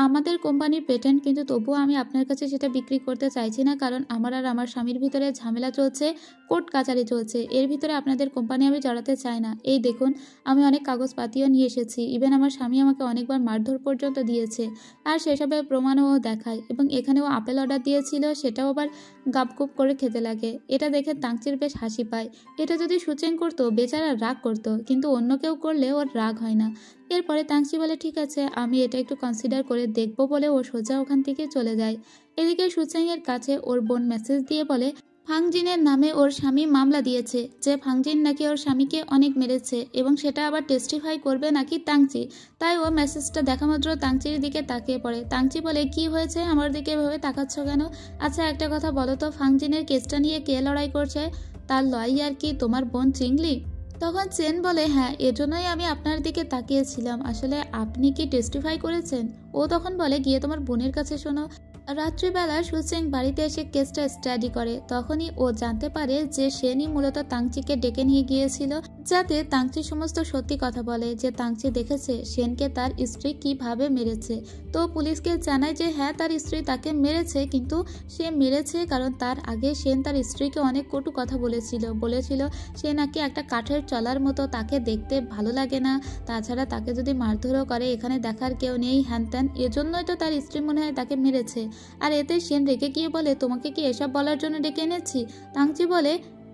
আমাদের কোম্পানির পেটেন্ট, কিন্তু তবুও আমি আপনার কাছে সেটা বিক্রি করতে চাইছি না, কারণ আমার আর আমার স্বামীর ভিতরে ঝামেলা চলছে, কোর্ট কাচারি চলছে। এর ভিতরে আপনাদের কোম্পানি আমি জড়াতে চাই না। এই দেখুন, আমি অনেক কাগজপাতিও নিয়ে এসেছি, ইভেন আমার স্বামী আমাকে অনেকবার মারধর পর্যন্ত দিয়েছে, আর সেসবের প্রমাণও দেখায়। এবং এখানেও আপেল অর্ডার দিয়েছিল, সেটাও আবার গাপগুপ করে খেতে লাগে। এটা দেখে তাংচির বেশ হাসি পায়। এটা যদি সুচেং করতো, বেচারা রাগ করতো, কিন্তু অন্য কেউ করলে ওর রাগ হয় না। এরপরে তাংচি বলে ঠিক আছে, আমি এটা একটু কনসিডার করে দেখবো বলে ও সোজা ওখান থেকে চলে যায়। এদিকে সুচেংয়ের কাছে ওর বোন মেসেজ দিয়ে বলে ফাংজিনের নামে ওর স্বামী মামলা দিয়েছে, যে ফাংজিন নাকি ওর স্বামীকে অনেক মেরেছে এবং সেটা আবার টেস্টিফাই করবে নাকি তাংচি। তাই ও মেসেজটা দেখা মাত্র তাংচির দিকে তাকিয়ে পড়ে। তাংচি বলে কি হয়েছে, আমার দিকে এভাবে তাকাচ্ছ কেন? আচ্ছা একটা কথা বলো তো, ফাংজিনের কেসটা নিয়ে কে লড়াই করছে? তার লয়ার কি তোমার বোন চিংলি? তখন চেন বলে হ্যাঁ, এজন্যই আমি আপনার দিকে তাকিয়েছিলাম, আসলে আপনি কি টেস্টিফাই করেছেন? ও তখন বলে গিয়ে তোমার বোনের কাছে শোনো। রাত্রিবেলা সুচেং বাড়িতে এসে কেসটা স্টাডি করে, তখনই ও জানতে পারে যে সেনই মূলত তাংচিকে ডেকে নিয়ে গিয়েছিল যাতে তাংচি সমস্ত সত্যি কথা বলে, যে তাংচি দেখেছে সেনকে তার স্ত্রী কিভাবে মেরেছে। তো পুলিশকে জানায় যে হ্যাঁ, তার স্ত্রী তাকে মেরেছে, কিন্তু সে মেরেছে কারণ তার আগে সেন তার স্ত্রীকে অনেক কটু কথা বলেছিল সে নাকি একটা কাঠের চলার মতো, তাকে দেখতে ভালো লাগে না, তাছাড়া তাকে যদি মারধরও করে এখানে দেখার কেউ নেই, হ্যান ত্যান, এজন্যই তো তার স্ত্রী মনে হয় তাকে মেরেছে। আর এতে সেন রেগে গিয়ে বলে তোমাকে কি এসব বলার জন্য ডেকে এনেছি? তাংচি বলে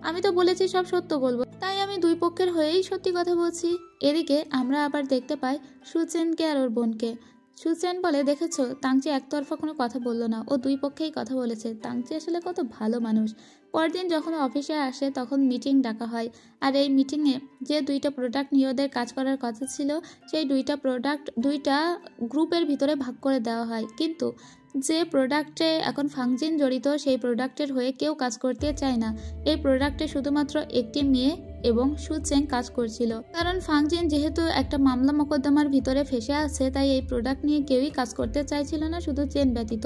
আমি তো বলেছি সব সত্য বলবো, তাই আমি দুই পক্ষের হয়েই সত্যি কথা বলছি। এদিকে আমরা আবার দেখতে পাই সুচেনকে আর ওর বোনকে। সুচেন বলে দেখেছো, তাংচি একতরফা কোনো কথা বললো না, ও দুই পক্ষেই কথা বলেছে। তাংচি আসলে কত ভালো মানুষ। পরদিন যখন অফিসে আসে তখন মিটিং ডাকা হয়, আর এই মিটিংয়ে যে দুইটা প্রোডাক্ট নিয়ে ওদের কাজ করার কথা ছিল, সেই দুইটা প্রোডাক্ট দুইটা গ্রুপের ভিতরে ভাগ করে দেওয়া হয়। কিন্তু যে প্রোডাক্টে এখন ফাংজিন জড়িত, সেই প্রোডাক্টের হয়ে কেউ কাজ করতে চায় না। এই প্রোডাক্টে শুধুমাত্র একটি মেয়ে এবং সুচেং কাজ করছিল, কারণ ফাংজিন যেহেতু একটা মামলা মোকদ্দমার ভিতরে ফেসে আছে, তাই এই প্রোডাক্ট নিয়ে কেউই কাজ করতে চাইছিল না, শুধু চেন ব্যতীত।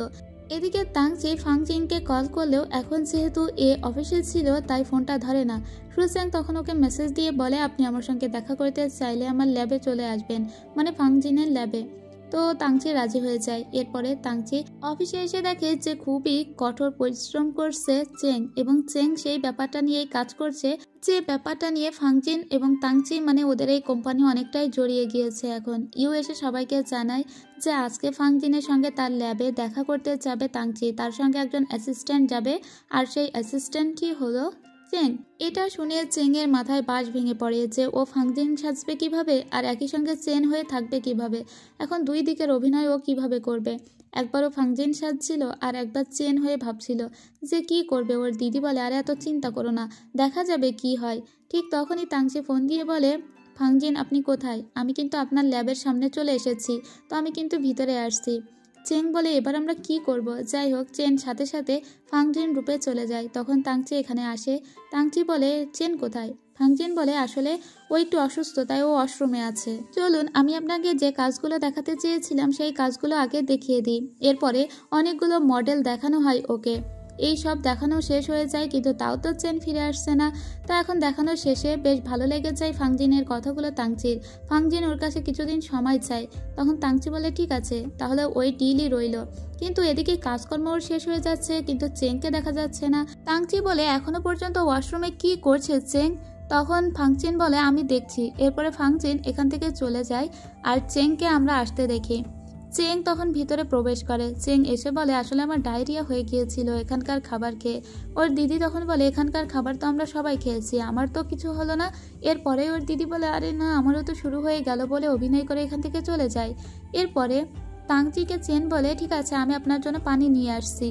এদিকে তাংচি ফাংজিনকে কল করলেও এখন যেহেতু এ অফিসে ছিল তাই ফোনটা ধরে না। সুচেং তখন ওকে মেসেজ দিয়ে বলে আপনি আমার সঙ্গে দেখা করতে চাইলে আমার ল্যাবে চলে আসবেন, মানে ফাংজিনের ল্যাবে। তো তাংচি রাজি হয়ে যায়। এরপরে তাংচি অফিসে এসে দেখে যে খুবই কঠোর পরিশ্রম করছে চেং, এবং চেং সেই ব্যাপারটা নিয়েই কাজ করছে, যে ব্যাপারটা নিয়ে ফাংজিন এবং তাংচি মানে ওদের এই কোম্পানি অনেকটাই জড়িয়ে গিয়েছে। এখন এসে সবাইকে জানায় যে আজকে ফাংজিনের সঙ্গে তার ল্যাবে দেখা করতে যাবে তাংচি, তার সঙ্গে একজন অ্যাসিস্ট্যান্ট যাবে, আর সেই অ্যাসিস্ট্যান্টই হলো চেং। এটা শুনে চেংয়ের মাথায় বাঁশ ভেঙে পড়ে যে ও ফাংজিন সাজবে কিভাবে, আর একই সঙ্গে চেন হয়ে থাকবে কিভাবে। এখন দুই দিকের অভিনয় ও কিভাবে করবে। একবারও ফাংজিন সাজছিল আর একবার চেন হয়ে ভাবছিল যে কি করবে। ওর দিদি বলে আরে এত চিন্তা করো না, দেখা যাবে কি হয়। ঠিক তখনই তাংচি ফোন দিয়ে বলে ফাংজিন আপনি কোথায়? আমি কিন্তু আপনার ল্যাবের সামনে চলে এসেছি, তো আমি কিন্তু ভিতরে আসছি। চেং বলে এবার আমরা কি করব? যাই হোক, চেন সাথে সাথে ফাংজিন রূপে চলে যায়। তখন তাংচি এখানে আসে। তাংচি বলে চেন কোথায়? ফাংজিন বলে আসলে ও একটু অসুস্থ, তাই ও ওয়াশরুমে আছে। চলুন আমি আপনাকে যে কাজগুলো দেখাতে চেয়েছিলাম সেই কাজগুলো আগে দেখিয়ে দিই। এরপরে অনেকগুলো মডেল দেখানো হয় ওকে। এই সব দেখানো শেষ হয়ে যায়, কিন্তু তাও তো চেন ফিরে আসছে না। তো এখন দেখানো শেষে বেশ ভালো লেগে যায় ফাংজিনের কথাগুলো তাংচির। ফাংজিন ওর কাছে কিছুদিন সময় চায়। তখন তাংচি বলে ঠিক আছে, তাহলে ওই ডিলই রইল। কিন্তু এদিকে কাজকর্ম ওর শেষ হয়ে যাচ্ছে, কিন্তু চেংকে দেখা যাচ্ছে না। তাংচি বলে এখনো পর্যন্ত ওয়াশরুমে কি করছে চেং? তখন ফাংচিন বলে আমি দেখছি। এরপরে ফাংচিন এখান থেকে চলে যায়, আর চেংকে আমরা আসতে দেখি। চেং তখন ভিতরে প্রবেশ করে। চেং এসে বলে আসলে আমার ডায়রিয়া হয়ে গিয়েছিল এখানকার খাবার খেয়ে। ওর দিদি তখন বলে এখানকার খাবার তো আমরা সবাই খেয়েছি, আমার তো কিছু হলো না। এরপরে ওর দিদি বলে আরে না, আমারও তো শুরু হয়ে গেল, বলে অভিনয় করে এখান থেকে চলে যায়। এরপরে তাংচিকে চেন বলে ঠিক আছে, আমি আপনার জন্য পানি নিয়ে আসছি।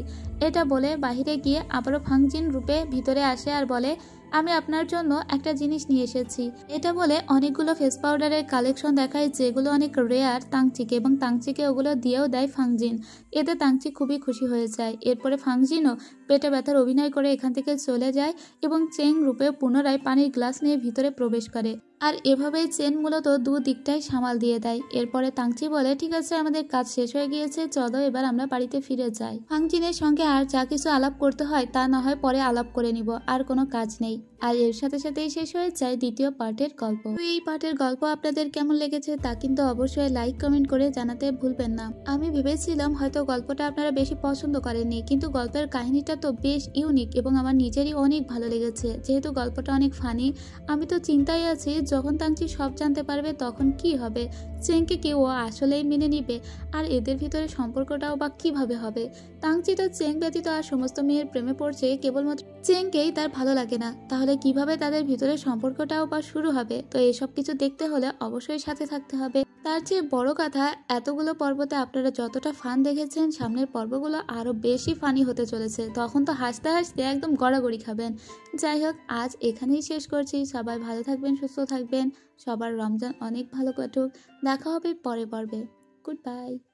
এটা বলে বাহিরে গিয়ে আবারও ফাংজিন রূপে ভিতরে আসে আর বলে আমি আপনার জন্য একটা জিনিস নিয়ে এসেছি। এটা বলে অনেকগুলো ফেস পাউডারের কালেকশন দেখায় যেগুলো অনেক রেয়ার তাংচিকে, এবং তাংচিকে ওগুলো দিয়েও দেয় ফাংজিন। এতে তাংচি খুবই খুশি হয়ে যায়। এরপরে ফাংজিনও পেটে ব্যথার অভিনয় করে এখান থেকে চলে যায়, এবং চেং রূপে পুনরায় পানির গ্লাস নিয়ে ভিতরে প্রবেশ করে। আর এভাবেই চেন মূলত দুদিকটাই সামাল দিয়ে দেয়। এরপরে তাংচি বলে ঠিক আছে, আমাদের কাজ শেষ হয়ে গিয়েছে, চলো এবার আমরা বাড়িতে ফিরে যাই। ফাংজিনের সঙ্গে আর যা কিছু আলাপ করতে হয় তা না হয় পরে আলাপ করে নিব, আর কোনো কাজ নেই। আর এর সাথে সাথেই শেষ হয়ে যায় দ্বিতীয় পার্টের গল্প। তো এই পার্টের গল্প আপনাদের কেমন লেগেছে তা কিন্তু অবশ্যই লাইক কমেন্ট করে জানাতে ভুলবেন না। আমি ভেবেছিলাম হয়তো গল্পটা আপনারা বেশি পছন্দ করেননি, কিন্তু গল্পের কাহিনীটা তো বেশ ইউনিক এবং আমার নিজেরই অনেক ভালো লেগেছে। যেহেতু গল্পটা অনেক ফানি, আমি তো চিন্তায় আছি যখন তাংচি সব জানতে পারবে তখন কি হবে। চেংকে কি ও আসলেই মেনে নিবে? আর এদের ভিতরে সম্পর্কটাও বা কিভাবে হবে? তাংচি তো চেং ব্যতীত আর সমস্ত মেয়ের প্রেমে পড়ছে, কেবলমাত্র চেংকেই তার ভালো লাগে না। তাহলে কিভাবে তাদের ভিতরে সম্পর্কটাও বা শুরু হবে? তো এসব কিছু দেখতে হলে অবশ্যই সাথে থাকতে হবে। তার চেয়ে বড় কথা, এতগুলো পর্বতে আপনারা যতটা ফান দেখেছেন, সামনের পর্বগুলো আরো বেশি ফানি হতে চলেছে। তখন তো হাসতে হাসতে একদম গড়াগড়ি খাবেন। যাই হোক, আজ এখানেই শেষ করছি। সবাই ভালো থাকবেন, সুস্থ থাকবেন। সবার রমজান অনেক ভালো কাটুক। দেখা হবে পরের পর্বে। Good bye.